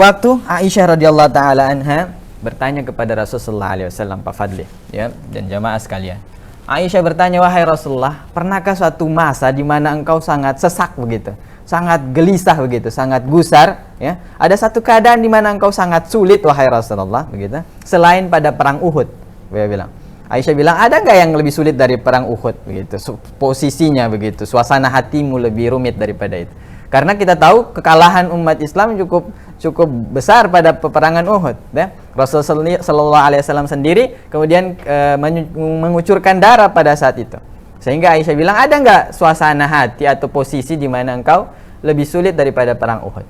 waktu Aisyah radhiyallahu taala anha bertanya kepada Rasulullah SAW, Pak Fadli, ya, dan jamaah sekalian. Aisyah bertanya, wahai Rasulullah, pernahkah suatu masa di mana engkau sangat sesak begitu, sangat gelisah begitu, sangat gusar, ya? Ada satu keadaan di mana engkau sangat sulit, wahai Rasulullah, begitu, selain pada perang Uhud. Dia bilang. Aisyah bilang, ada nggak yang lebih sulit dari perang Uhud begitu? Posisinya begitu, suasana hatimu lebih rumit daripada itu. Karena kita tahu kekalahan umat Islam cukup besar pada peperangan Uhud, ya. Rasulullah SAW sendiri kemudian mengucurkan darah pada saat itu. Sehingga Aisyah bilang, ada nggak suasana hati atau posisi di mana engkau lebih sulit daripada perang Uhud?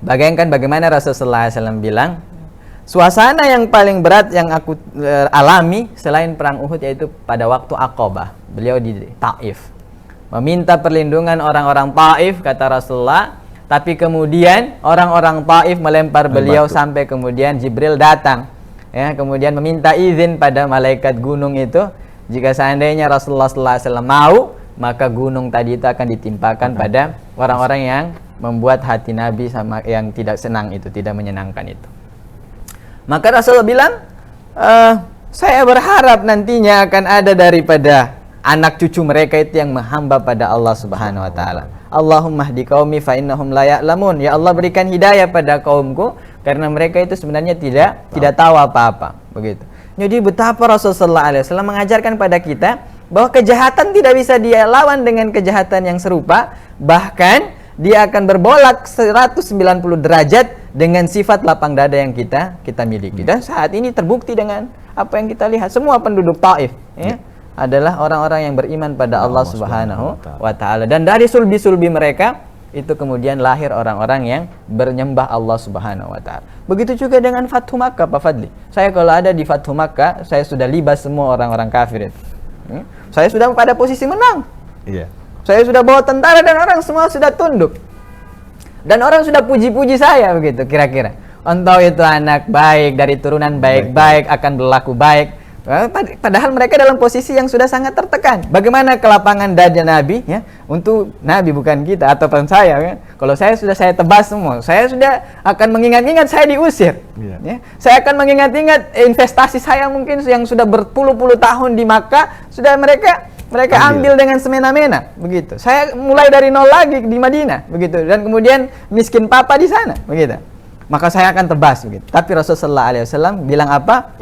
Bayangkan bagaimana Rasulullah SAW bilang, suasana yang paling berat yang aku alami selain perang Uhud yaitu pada waktu Aqabah. Beliau di Taif meminta perlindungan orang-orang Taif, kata Rasulullah, tapi kemudian orang-orang Taif melempar beliau sampai kemudian Jibril datang, ya, kemudian meminta izin pada malaikat gunung itu, jika seandainya Rasulullah SAW mau, maka gunung tadi itu akan ditimpakan pada orang-orang yang membuat hati Nabi sama yang tidak senang itu, tidak menyenangkan itu. Maka Rasulullah bilang, saya berharap nantinya akan ada daripada anak cucu mereka itu yang menghamba pada Allah Subhanahu wa taala. Allahumma hdi qaumi fa innahum la ya'lamun. Ya Allah, berikan hidayah pada kaumku karena mereka itu sebenarnya tidak tahu apa-apa, begitu. Jadi betapa Rasulullah SAW mengajarkan pada kita bahwa kejahatan tidak bisa dia lawan dengan kejahatan yang serupa, bahkan dia akan berbolak 190 derajat dengan sifat lapang dada yang kita miliki. Dan saat ini terbukti dengan apa yang kita lihat, semua penduduk Taif, ya, adalah orang-orang yang beriman pada Allah Subhanahu wa taala, dan dari sulbi-sulbi mereka itu kemudian lahir orang-orang yang bernyembah Allah Subhanahu wa taala. Begitu juga dengan Fathu Makkah, Pak Fadli. Saya kalau ada di Fathu Makkah, saya sudah libas semua orang-orang kafir itu. Saya sudah pada posisi menang. Iya. Saya sudah bawa tentara dan orang semua sudah tunduk. Dan orang sudah puji-puji saya begitu kira-kira. Entah itu anak baik dari turunan baik-baik akan berlaku baik. Padahal mereka dalam posisi yang sudah sangat tertekan. Bagaimana kelapangan dada Nabi, ya, untuk Nabi, bukan kita ataupun saya, ya. Kalau saya tebas semua. Saya sudah akan mengingat-ingat saya diusir, ya. Saya akan mengingat-ingat investasi saya mungkin yang sudah berpuluh-puluh tahun di Makkah sudah mereka ambil dengan semena-mena, begitu. Saya mulai dari nol lagi di Madinah, begitu. Dan kemudian miskin papa di sana, begitu. Maka saya akan tebas, begitu. Tapi Rasulullah SAW bilang apa?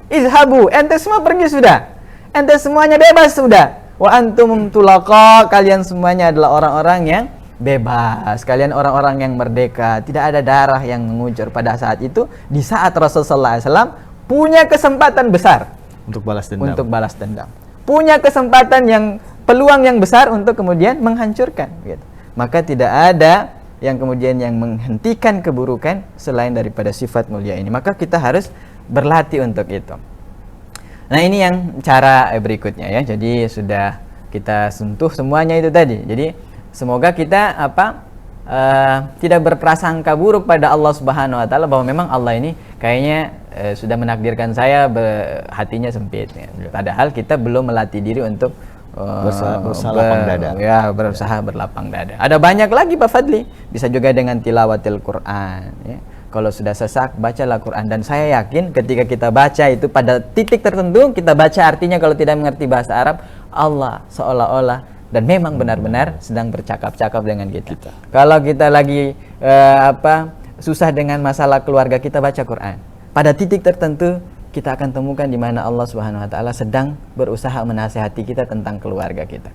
Izhabu, ente semua pergi sudah. Ente semuanya bebas sudah. Wa antum tulaqa, kalian semuanya adalah orang-orang yang bebas. Kalian orang-orang yang merdeka. Tidak ada darah yang mengucur pada saat itu. Di saat Rasulullah SAW punya kesempatan besar Untuk balas dendam. Untuk balas dendam. Punya kesempatan peluang yang besar untuk kemudian menghancurkan gitu. Maka tidak ada yang kemudian yang menghentikan keburukan selain daripada sifat mulia ini. Maka kita harus berlatih untuk itu. Nah, ini yang cara berikutnya ya. Jadi sudah kita sentuh semuanya itu tadi. Jadi semoga kita tidak berprasangka buruk pada Allah Subhanahu wa taala bahwa memang Allah ini kayaknya sudah menakdirkan saya hatinya sempit ya. Padahal kita belum melatih diri untuk berusaha lapang dada. Ya, berusaha berlapang dada. Ada banyak lagi Pak Fadli. Bisa juga dengan tilawatil Quran ya. Kalau sudah sesak, bacalah Quran. Dan saya yakin ketika kita baca itu pada titik tertentu, kita baca artinya kalau tidak mengerti bahasa Arab, Allah seolah-olah dan memang benar-benar sedang bercakap-cakap dengan kita. Kalau kita lagi susah dengan masalah keluarga, kita baca Quran. Pada titik tertentu kita akan temukan di mana Allah Subhanahu wa taala sedang berusaha menasihati kita tentang keluarga kita.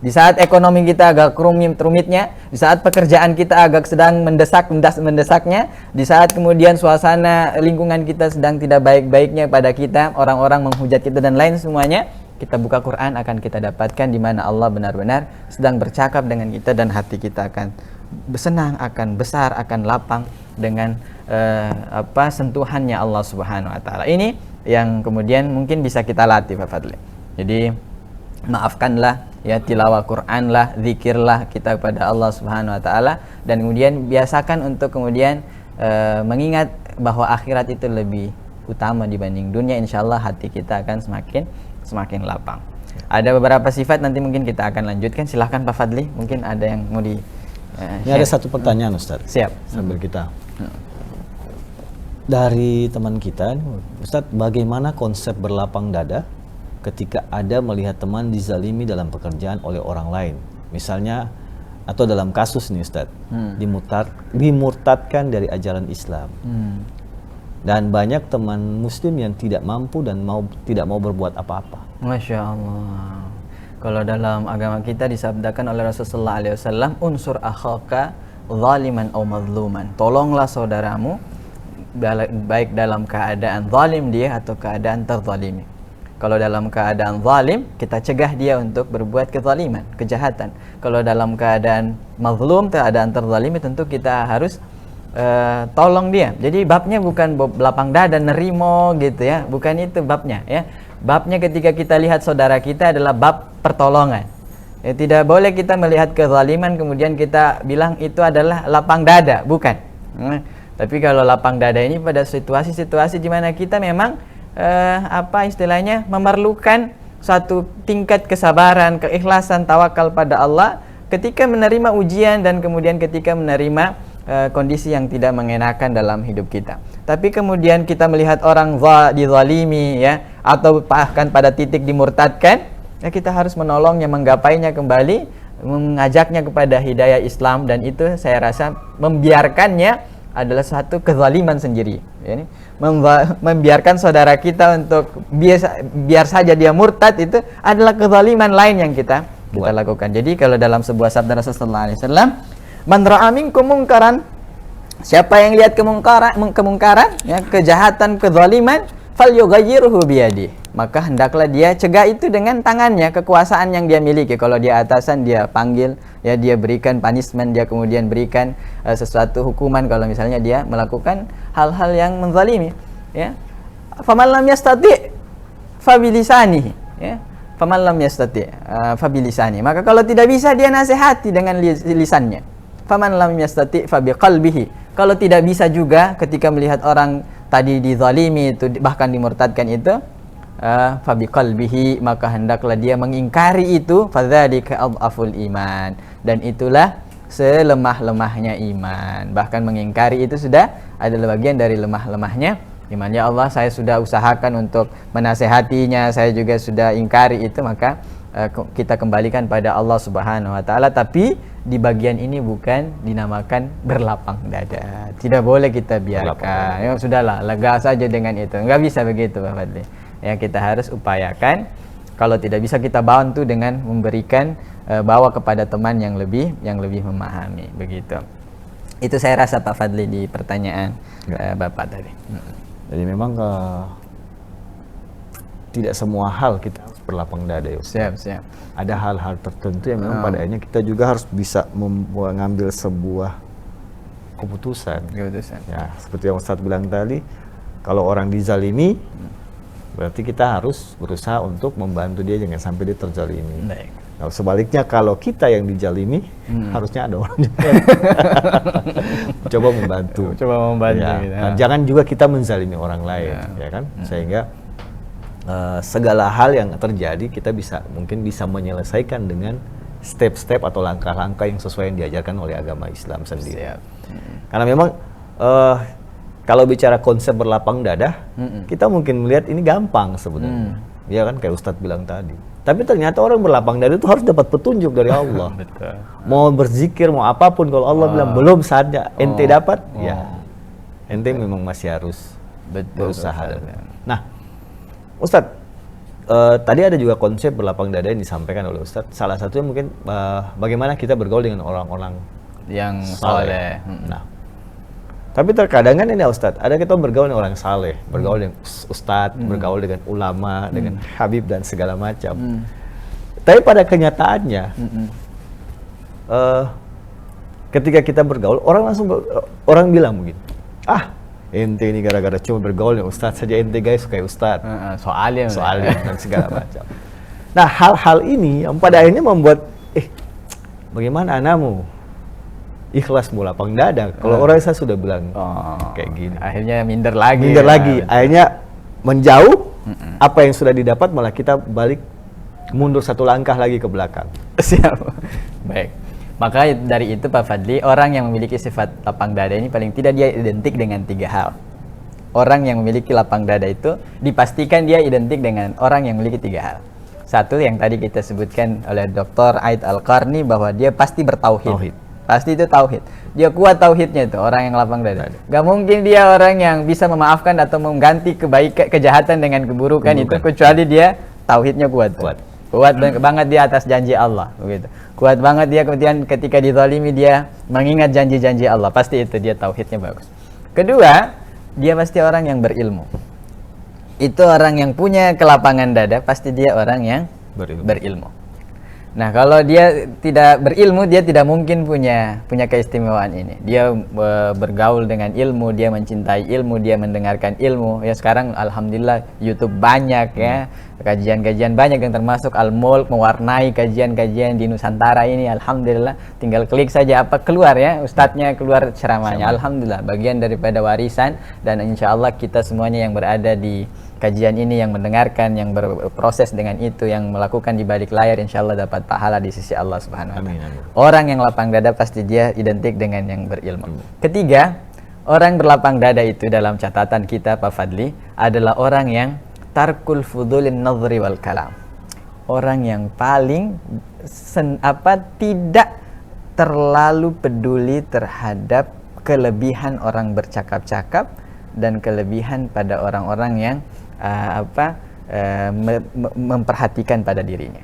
Di saat ekonomi kita agak rumitnya, di saat pekerjaan kita agak sedang mendesaknya, di saat kemudian suasana lingkungan kita sedang tidak baik-baiknya pada kita, orang-orang menghujat kita dan lain semuanya, kita buka Quran akan kita dapatkan di mana Allah benar-benar sedang bercakap dengan kita dan hati kita akan bersenang, akan besar, akan lapang dengan sentuhannya Allah Subhanahu wa taala. Ini yang kemudian mungkin bisa kita latih Pak Fadli. Jadi maafkanlah ya, tilawah Quran lah, zikirlah kita kepada Allah Subhanahu wa taala, dan kemudian biasakan untuk kemudian mengingat bahwa akhirat itu lebih utama dibanding dunia. Insyaallah hati kita akan semakin lapang. Ada beberapa sifat nanti mungkin kita akan lanjutkan. Silahkan Pak Fadli, mungkin ada yang mau di Ini ada satu pertanyaan Ustaz. Siap. Sambil kita dari teman kita, Ustaz, bagaimana konsep berlapang dada ketika ada melihat teman dizalimi dalam pekerjaan oleh orang lain, misalnya atau dalam kasus nih Ustaz, dimurtadkan dari ajaran Islam, dan banyak teman Muslim yang tidak mampu dan tidak mau berbuat apa-apa. Masya Allah. Kalau dalam agama kita disabdakan oleh Rasulullah SAW, unsur akhaka zaliman aw mazluman. Tolonglah saudaramu baik dalam keadaan zalim dia atau keadaan terzalimi. Kalau dalam keadaan zalim, kita cegah dia untuk berbuat kezaliman, kejahatan. Kalau dalam keadaan mazlum, keadaan terzalimi, tentu kita harus tolong dia. Jadi babnya bukan lapang dada nerimo gitu ya, bukan itu babnya ya. Babnya ketika kita lihat saudara kita adalah bab pertolongan. Ya, tidak boleh kita melihat kezaliman kemudian kita bilang itu adalah lapang dada, bukan. Tapi kalau lapang dada ini pada situasi-situasi di mana kita memang istilahnya memerlukan suatu tingkat kesabaran, keikhlasan, tawakal pada Allah ketika menerima ujian dan kemudian ketika menerima kondisi yang tidak mengenakan dalam hidup kita. Tapi kemudian kita melihat orang dizalimi ya, atau bahkan pada titik dimurtadkan, ya kita harus menolongnya, menggapainya kembali, mengajaknya kepada hidayah Islam, dan itu saya rasa membiarkannya adalah satu kezaliman sendiri. Ya, membiarkan saudara kita untuk biar saja dia murtad itu adalah kezaliman lain yang kita lakukan. Jadi kalau dalam sebuah sabda Rasulullah SAW, man ra'a minkum munkaran, siapa yang lihat kemungkaran ya, kejahatan, kezaliman, falyughayyirhu biyadi, maka hendaklah dia cegah itu dengan tangannya, kekuasaan yang dia miliki. Kalau dia atasan, dia panggil ya, dia berikan punishment, dia kemudian berikan sesuatu hukuman kalau misalnya dia melakukan hal-hal yang menzalimi ya. Faman lam yastati fabilisanihi ya, faman lam yastati fabilisani, maka kalau tidak bisa dia nasihati dengan lisannya. Faman lam yastati fabiqalbihi, kalau tidak bisa juga ketika melihat orang tadi dizalimi itu bahkan dimurtadkan itu, fabiqalbihi, maka hendaklah dia mengingkari itu, fadzalika adhaful iman, dan itulah selemah-lemahnya iman. Bahkan mengingkari itu sudah adalah bagian dari lemah-lemahnya iman. Ya Allah, saya sudah usahakan untuk menasehatinya, saya juga sudah ingkari itu, maka kita kembalikan pada Allah Subhanahu wa taala. Tapi di bagian ini bukan dinamakan berlapang dada. Tidak boleh kita biarkan. Ya sudahlah, lega saja dengan itu. Enggak bisa begitu Pak Fadli. Ya, kita harus upayakan. Kalau tidak bisa kita bantu dengan memberikan bawa kepada teman yang lebih memahami, begitu. Itu saya rasa Pak Fadli di pertanyaan Bapak tadi. Jadi memang tidak semua hal kita harus berlapang dada ya Ustaz. Siap. Ada hal-hal tertentu yang memang pada akhirnya kita juga harus bisa mengambil sebuah keputusan. Ya, seperti yang Ustaz bilang tadi, kalau orang dizalimi, berarti kita harus berusaha untuk membantu dia jangan sampai dia terzalimi. Baik. Nah, sebaliknya kalau kita yang dijalimi, harusnya ada orang yang coba membantu. Ya. Gitu. Dan jangan juga kita menzalimi orang lain, ya kan? Sehingga segala hal yang terjadi kita mungkin bisa menyelesaikan dengan step-step atau langkah-langkah yang sesuai yang diajarkan oleh agama Islam sendiri. Karena memang kalau bicara konsep berlapang dada, kita mungkin melihat ini gampang sebenarnya. Ya kan, kayak Ustadz bilang tadi. Tapi ternyata orang berlapang dada itu harus dapat petunjuk dari Allah. Betul. Mau berzikir, mau apapun, kalau Allah bilang belum saatnya, ente dapat, ya ente memang masih harus berusaha. Nah, Ustadz, tadi ada juga konsep berlapang dada yang disampaikan oleh Ustadz. Salah satunya mungkin bagaimana kita bergaul dengan orang-orang yang saleh. Nah, tapi terkadang kan ini Ustadz, ada kita bergaul dengan orang saleh, bergaul dengan Ustadz, bergaul dengan ulama, dengan Habib dan segala macam. Tapi pada kenyataannya, ketika kita bergaul, orang bilang mungkin, ente ini gara-gara cuma bergaul dengan Ustadz saja, ente guys kayak Ustadz, soalnya dan segala macam. Nah, hal-hal ini yang pada akhirnya membuat, bagaimana anakmu ikhlas mau lapang dada kalau orang saya sudah bilang kayak gini, akhirnya minder lagi, akhirnya menjauh. Apa yang sudah didapat malah kita balik mundur satu langkah lagi ke belakang. Siap. Baik, maka dari itu Pak Fadli, orang yang memiliki sifat lapang dada ini paling tidak dia identik dengan 3 hal. Orang yang memiliki lapang dada itu dipastikan dia identik dengan orang yang memiliki 3 hal. Satu yang tadi kita sebutkan oleh Dr. Aid Al-Qarni, bahwa dia pasti bertauhid. Pasti itu tauhid. Dia kuat tauhidnya itu, orang yang lapang dada. Gak mungkin dia orang yang bisa memaafkan atau mengganti kejahatan dengan keburukan itu, kecuali dia tauhidnya kuat. Kuat banget dia atas janji Allah, begitu. Kuat banget dia kemudian ketika dizalimi dia mengingat janji-janji Allah. Pasti itu dia tauhidnya bagus. Kedua, dia pasti orang yang berilmu. Itu orang yang punya kelapangan dada, pasti dia orang yang berilmu. Nah, kalau dia tidak berilmu, dia tidak mungkin punya keistimewaan ini. Dia bergaul dengan ilmu, dia mencintai ilmu, dia mendengarkan ilmu. Ya sekarang alhamdulillah YouTube banyak ya, kajian-kajian banyak yang termasuk Al-Mulk mewarnai kajian-kajian di Nusantara ini. Alhamdulillah, tinggal klik saja apa keluar ya, ustadznya keluar ceramahnya. Alhamdulillah, bagian daripada warisan, dan insya Allah kita semuanya yang berada di kajian ini, yang mendengarkan, yang berproses dengan itu, yang melakukan di balik layar, insya Allah dapat pahala di sisi Allah Subhanahu wa Ta'ala. Orang yang lapang dada pasti dia identik dengan yang berilmu. Ketiga, orang berlapang dada itu dalam catatan kita Pak Fadli adalah orang yang tarkul fudulin nadhri wal kalam. Orang yang paling tidak terlalu peduli terhadap kelebihan orang bercakap-cakap dan kelebihan pada orang-orang yang memperhatikan pada dirinya.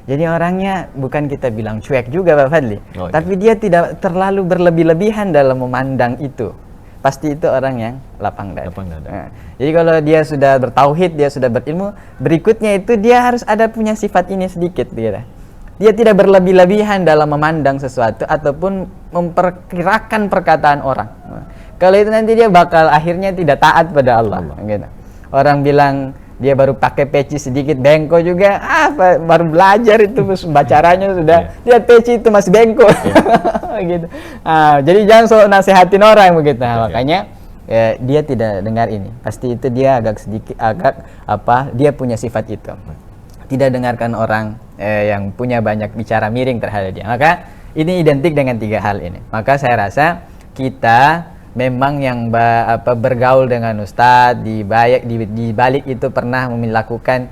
Jadi orangnya bukan kita bilang cuek juga Pak Fadli, tapi dia tidak terlalu berlebih-lebihan dalam memandang itu. Pasti itu orang yang lapang dada. Nah, jadi kalau dia sudah bertauhid, dia sudah berilmu, berikutnya itu dia harus ada punya sifat ini sedikit gitu. Dia tidak berlebih-lebihan dalam memandang sesuatu ataupun memperkirakan perkataan orang. Kalau itu nanti dia bakal akhirnya tidak taat pada Allah. Gitu. Orang bilang dia baru pakai peci sedikit bengko juga, baru belajar itu bacaranya sudah lihat peci itu masih bengko. Gitu. Jadi jangan so nasihatin orang begitu. Makanya dia tidak dengar ini. Pasti itu dia agak dia punya sifat itu. Tidak dengarkan orang yang punya banyak bicara miring terhadap dia. Maka ini identik dengan 3 hal ini. Maka saya rasa kita memang yang bergaul dengan ustadz di balik itu pernah melakukan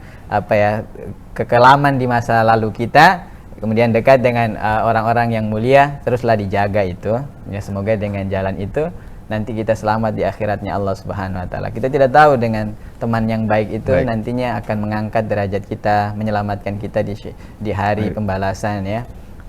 kekelaman di masa lalu kita, kemudian dekat dengan orang-orang yang mulia, teruslah dijaga itu ya, semoga dengan jalan itu nanti kita selamat di akhiratnya Allah Subhanahu wa Ta'ala. Kita tidak tahu dengan teman yang baik itu nantinya akan mengangkat derajat kita, menyelamatkan kita di hari pembalasan ya.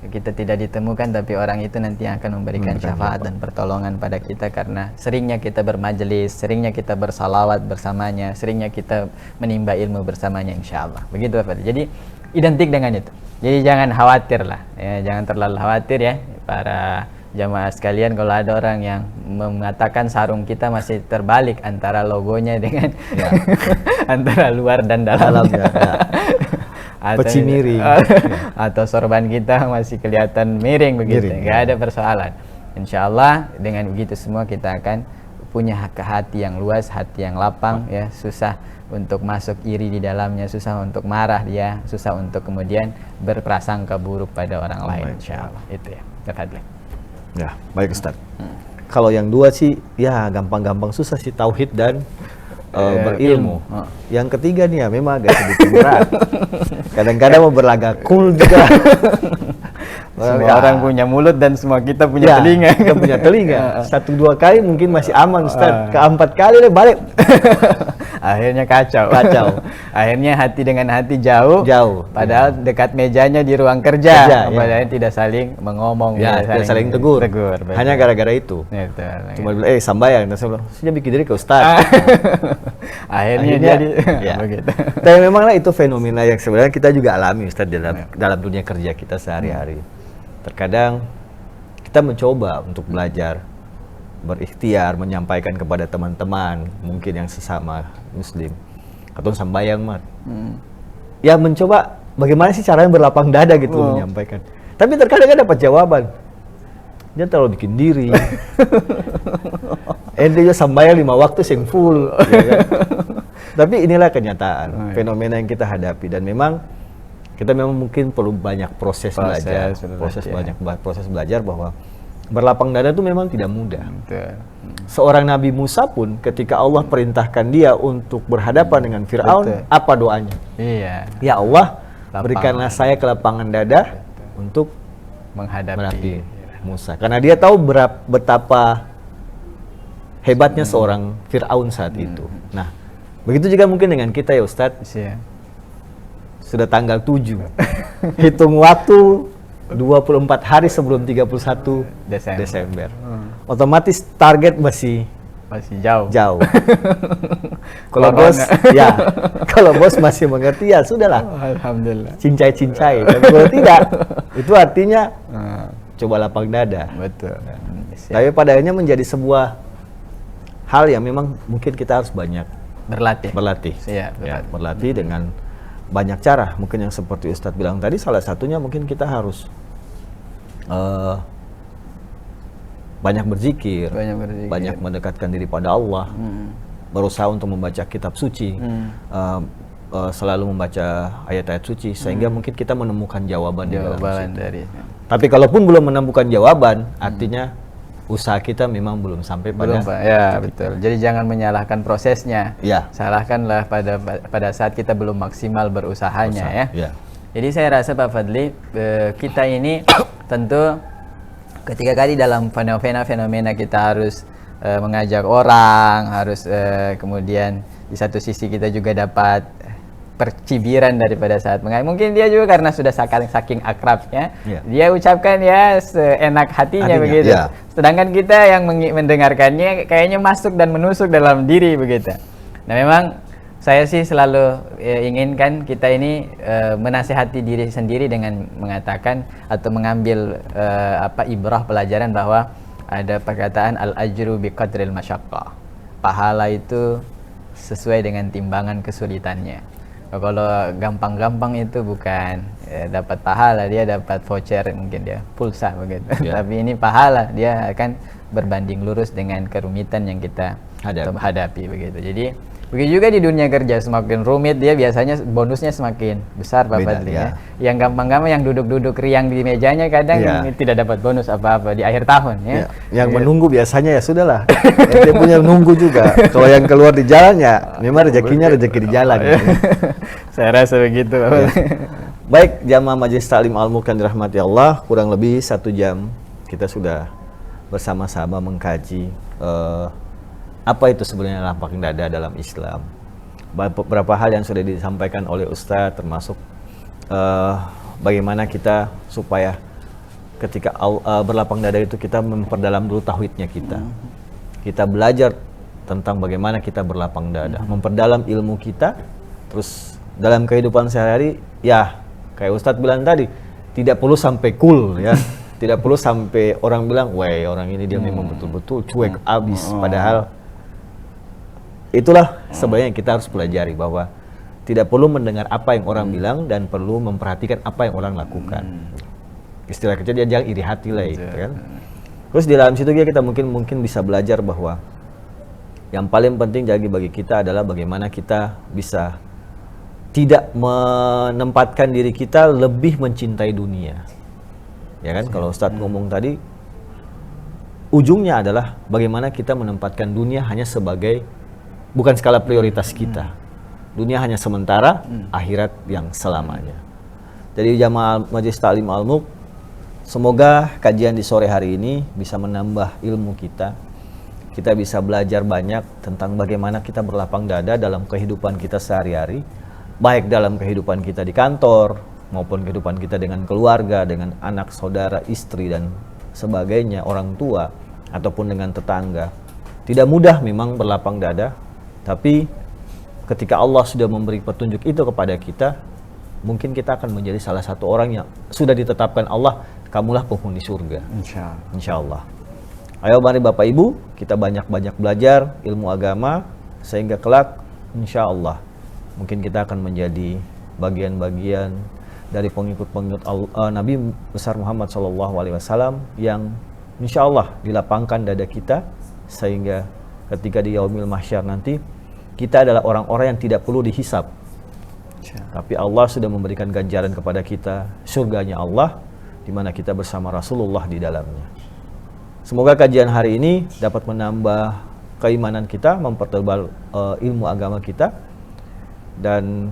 kita tidak ditemukan, tapi orang itu nanti yang akan memberikan syafaat dan pertolongan pada kita karena seringnya kita bermajelis, seringnya kita bersalawat bersamanya, seringnya kita menimba ilmu bersamanya, insyaallah. Begitu Pak. Jadi identik dengan itu. Jadi jangan khawatir lah, ya, jangan terlalu khawatir ya para jamaah sekalian kalau ada orang yang mengatakan sarung kita masih terbalik antara logonya dengan antara luar dan dalamnya. Atau, peci miring atau sorban kita masih kelihatan miring begitu, nggak ada persoalan. Insya Allah dengan begitu semua kita akan punya hati yang luas, hati yang lapang, ya, susah untuk masuk iri di dalamnya, susah untuk marah dia, susah untuk kemudian berprasangka buruk pada orang lain. Insya Allah itu ya. Ya, baik Ustaz. Kalau yang dua sih ya gampang-gampang, susah sih, tauhid dan berilmu. Yang ketiga nih ya memang agak sedikit berat. Kadang-kadang mau berlagak cool juga. Semua orang punya mulut dan semua kita punya telinga. Kita punya telinga. 1-2 kali mungkin masih aman Ustaz. Ke-4 kali deh balik. Akhirnya kacau. Akhirnya hati dengan hati jauh. Padahal dekat mejanya di ruang kerja. Padahal tidak saling mengomong. Tidak saling tegur. Hanya gara-gara itu. Cuma bilang, sambayang. Dan saya bilang, saya bikin diri ke Ustaz. Akhirnya jadi begitu. Tapi memanglah itu fenomena yang sebenarnya kita juga alami Ustaz dalam dunia kerja kita sehari-hari. Terkadang kita mencoba untuk belajar, berikhtiar, menyampaikan kepada teman-teman mungkin yang sesama muslim atau sambayang mat. Ya mencoba bagaimana sih caranya berlapang dada gitu menyampaikan. Tapi terkadang kan dapat jawaban. Dia terlalu bikin diri. Dia sambayang 5 waktu sing full. Ya kan? Tapi inilah kenyataan, fenomena yang kita hadapi, dan memang kita mungkin perlu banyak proses belajar bahwa berlapang dada itu memang tidak mudah. Seorang Nabi Musa pun ketika Allah perintahkan dia untuk berhadapan dengan Fir'aun, apa doanya? Ya Allah, berikanlah saya kelapangan dada untuk menghadapi Musa. Karena dia tahu betapa hebatnya seorang Fir'aun saat itu. Nah, begitu juga mungkin dengan kita ya Ustadz. Sudah tanggal 7. Hitung waktu 24 hari sebelum 31 Desember. Otomatis target masih jauh. Kalau bos masih mengerti ya sudahlah. Alhamdulillah. Cincai. Kalau tidak, itu artinya coba lapang dada. Betul. Tapi pada akhirnya menjadi sebuah hal yang memang mungkin kita harus banyak berlatih. Berlatih dengan banyak cara. Mungkin yang seperti Ustadz bilang tadi, salah satunya mungkin kita harus banyak berzikir, banyak mendekatkan diri pada Allah, berusaha untuk membaca kitab suci, selalu membaca ayat-ayat suci, sehingga mungkin kita menemukan jawaban di dalam situ. Tapi kalaupun belum menemukan jawaban, artinya usaha kita memang belum sampai pada betul. Jadi jangan menyalahkan prosesnya. Salahkanlah pada saat kita belum maksimal berusahanya. Jadi saya rasa Pak Fadli, kita ini tentu ketika kali dalam fenomena kita harus mengajak orang, harus kemudian di satu sisi kita juga dapat percibiran daripada saat mungkin dia juga karena sudah saking akrabnya, dia ucapkan ya seenak hatinya begitu. Sedangkan kita yang mendengarkannya kayaknya masuk dan menusuk dalam diri begitu. Nah memang saya sih selalu inginkan kita ini menasihati diri sendiri dengan mengatakan atau mengambil ibrah pelajaran bahwa ada perkataan al-ajru biqadril masyaqqah. Pahala itu sesuai dengan timbangan kesulitannya. Kalau gampang-gampang itu bukan dapat pahala, dia dapat voucher, mungkin dia pulsa begitu. Tapi ini pahala, dia akan berbanding lurus dengan kerumitan yang kita hadapi begitu. Jadi begitu juga di dunia kerja, semakin rumit dia biasanya bonusnya semakin besar Pak Fadli. Yang gampang-gampang, yang duduk-duduk riang di mejanya kadang tidak dapat bonus apa-apa di akhir tahun Yang menunggu biasanya ya sudahlah. Dia punya nunggu juga. Kalau yang keluar di jalan ya memang rezeki di jalan. Saya rasa begitu. Baik, jamaah Majelis Ta'lim Al-Mulk yang dirahmati Allah, kurang lebih 1 jam kita sudah bersama-sama mengkaji apa itu sebenarnya lapang dada dalam Islam. Beberapa hal yang sudah disampaikan oleh Ustadz, termasuk bagaimana kita supaya ketika berlapang dada itu kita memperdalam dulu tauhidnya kita. Kita belajar tentang bagaimana kita berlapang dada, memperdalam ilmu kita, terus dalam kehidupan sehari-hari, ya kayak Ustadz bilang tadi, tidak perlu sampai cool ya, tidak perlu sampai orang bilang, wah orang ini dia memang betul-betul cuek abis, padahal itulah sebenarnya kita harus pelajari bahwa tidak perlu mendengar apa yang orang bilang dan perlu memperhatikan apa yang orang lakukan. Istilah kecil dia jangan iri hati lah gitu kan. Terus di dalam situ kita mungkin bisa belajar bahwa yang paling penting bagi kita adalah bagaimana kita bisa tidak menempatkan diri kita lebih mencintai dunia. Ya kan, kalau Ustadz ngomong tadi, ujungnya adalah bagaimana kita menempatkan dunia hanya sebagai bukan skala prioritas kita. Dunia hanya sementara, akhirat yang selamanya. Jadi jamaah Majelis Ta'lim Al-Mulk, semoga kajian di sore hari ini bisa menambah ilmu kita. Kita bisa belajar banyak tentang bagaimana kita berlapang dada dalam kehidupan kita sehari-hari, baik dalam kehidupan kita di kantor, maupun kehidupan kita dengan keluarga, dengan anak, saudara, istri, dan sebagainya, orang tua, ataupun dengan tetangga. Tidak mudah memang berlapang dada, tapi ketika Allah sudah memberi petunjuk itu kepada kita, mungkin kita akan menjadi salah satu orang yang sudah ditetapkan Allah, kamulah penghuni surga. Insya Allah. Ayo mari Bapak Ibu, kita banyak-banyak belajar ilmu agama, sehingga kelak insya Allah mungkin kita akan menjadi bagian-bagian dari pengikut-pengikut Nabi besar Muhammad SAW yang insya Allah dilapangkan dada kita, sehingga ketika di Yaumil Mahsyar nanti kita adalah orang-orang yang tidak perlu dihisab, tapi Allah sudah memberikan ganjaran kepada kita, surganya Allah, di mana kita bersama Rasulullah di dalamnya. Semoga kajian hari ini dapat menambah keimanan kita, mempertebal ilmu agama kita, dan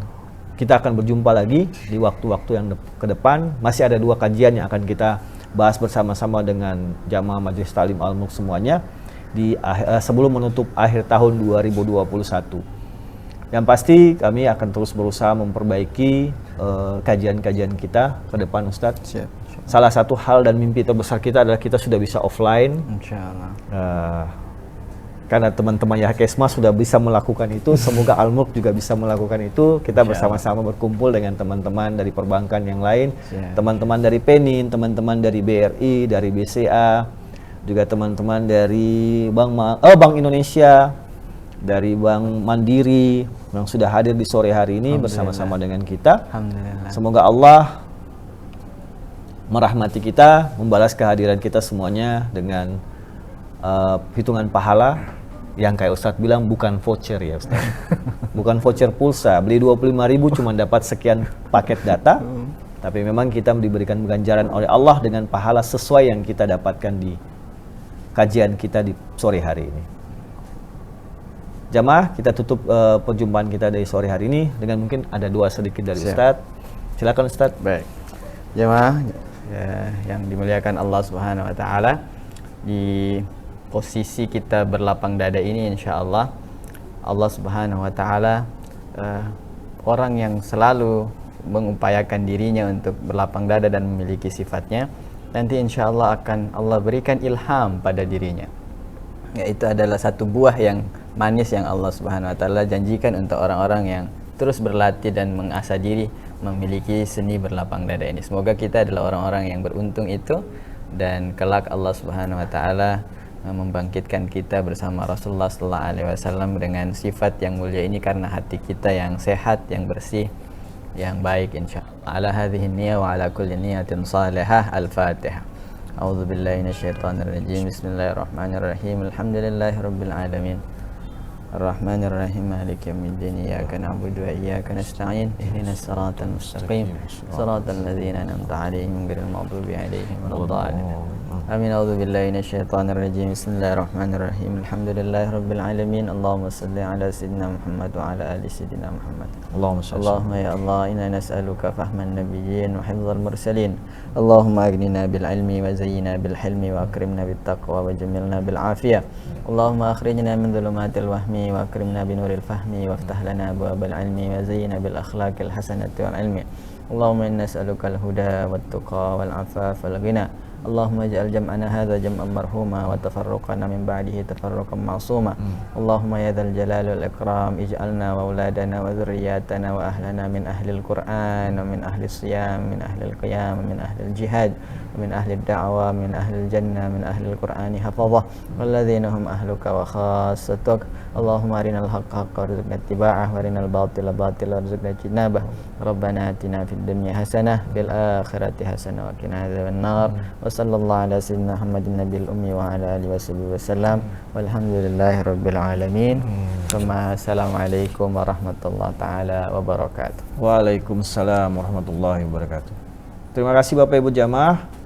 kita akan berjumpa lagi di waktu-waktu yang ke depan. Masih ada 2 kajian yang akan kita bahas bersama-sama dengan jamaah Majelis Ta'lim Al-Mulk semuanya sebelum menutup akhir tahun 2021. Yang pasti kami akan terus berusaha memperbaiki kajian-kajian kita ke depan, Ustadz. Siap. Salah satu hal dan mimpi terbesar kita adalah kita sudah bisa offline. Insyaallah. Karena teman-teman Yahkesma sudah bisa melakukan itu, semoga Al-Mulk juga bisa melakukan itu. Kita bersama-sama berkumpul dengan teman-teman dari perbankan yang lain, teman-teman dari Penin, teman-teman dari BRI, dari BCA, juga teman-teman dari Bank Indonesia, dari Bank Mandiri yang sudah hadir di sore hari ini bersama-sama dengan kita. Alhamdulillah. Semoga Allah merahmati kita, membalas kehadiran kita semuanya dengan hitungan pahala yang kayak Ustadz bilang bukan voucher ya Ustadz. Bukan voucher pulsa, beli 25.000 cuma dapat sekian paket data, tapi memang kita diberikan ganjaran oleh Allah dengan pahala sesuai yang kita dapatkan di kajian kita di sore hari ini. Jamaah, kita tutup perjumpaan kita dari sore hari ini dengan mungkin ada 2 sedikit dari Ustadz. Silakan Ustadz. Baik. Jamaah yang dimuliakan Allah Subhanahu wa taala, di posisi kita berlapang dada ini insyaallah Allah Subhanahu wa taala orang yang selalu mengupayakan dirinya untuk berlapang dada dan memiliki sifatnya, nanti insyaallah akan Allah berikan ilham pada dirinya, yaitu adalah satu buah yang manis yang Allah Subhanahu wa taala janjikan untuk orang-orang yang terus berlatih dan mengasah diri memiliki seni berlapang dada ini. Semoga kita adalah orang-orang yang beruntung itu, dan kelak Allah Subhanahu wa taala membangkitkan kita bersama Rasulullah sallallahu alaihi wasallam dengan sifat yang mulia ini karena hati kita yang sehat, yang bersih, yang baik insyaallah. Ala hadhihi niyyah wa ala kulli niyatin salihah. Al-Fatihah. A'udzu billahi minasyaitonir rajim. Bismillahirrahmanirrahim. Alhamdulillahirabbil alamin. الرحمن الرحيم مالك يوم الدين إياك نعبد وإياك نستعين اهدنا الصراط المستقيم صراط الذين أنعمت عليهم غير المغضوب عليهم ولا الضالين آمين. أعوذ بالله من الشيطان الرجيم. بسم الله الرحمن الرحيم. الحمد لله رب العالمين. اللهم صل على سيدنا محمد وعلى آل سيدنا محمد. اللهم يا الله إنا نسألك فهم النبيين وحفظ المرسلين. اللهم أغننا بالعلم وزينا بالحلم وأكرمنا بالتقوى وجملنا بالعافية. اللهم أخرجنا من ظلمات الوهم وأكرمنا بنور الفهم وافتح لنا أبواب العلم وزينا بالأخلاق الحسنة والعلم. اللهم إنا نسألك الهدى والتقى والعفاف والغنى اللهم اجعل جمعنا هذا جمعا مرحوما وتفرقنا من بعده تفرقا معصوما اللهم يا ذا الجلال والإكرام اجعلنا وأولادنا وذرياتنا وأهلنا من أهل القرآن ومن أهل الصيام من أهل القيام من أهل الجهاد من أهل الدعوة من أهل الجنة من أهل القرآن حفظه والذين هم أهلك وخاصتك اللهم أرنا الحق حقا وارزقنا اتباعه وأرنا الباطل باطلا وارزقنا اجتنابه ربنا آتنا في الدنيا حسنة في الآخرة حسنة وقنا عذاب النار وصلى الله على سيدنا محمد النبي الأمي وعلى آله وصحبه وسلم والحمد لله رب العالمين ثم السلام عليكم ورحمة الله تعالى وبركاته. Waalaikumsalam warahmatullahi wabarakatuh. Terima kasih Bapak Ibu jamaah.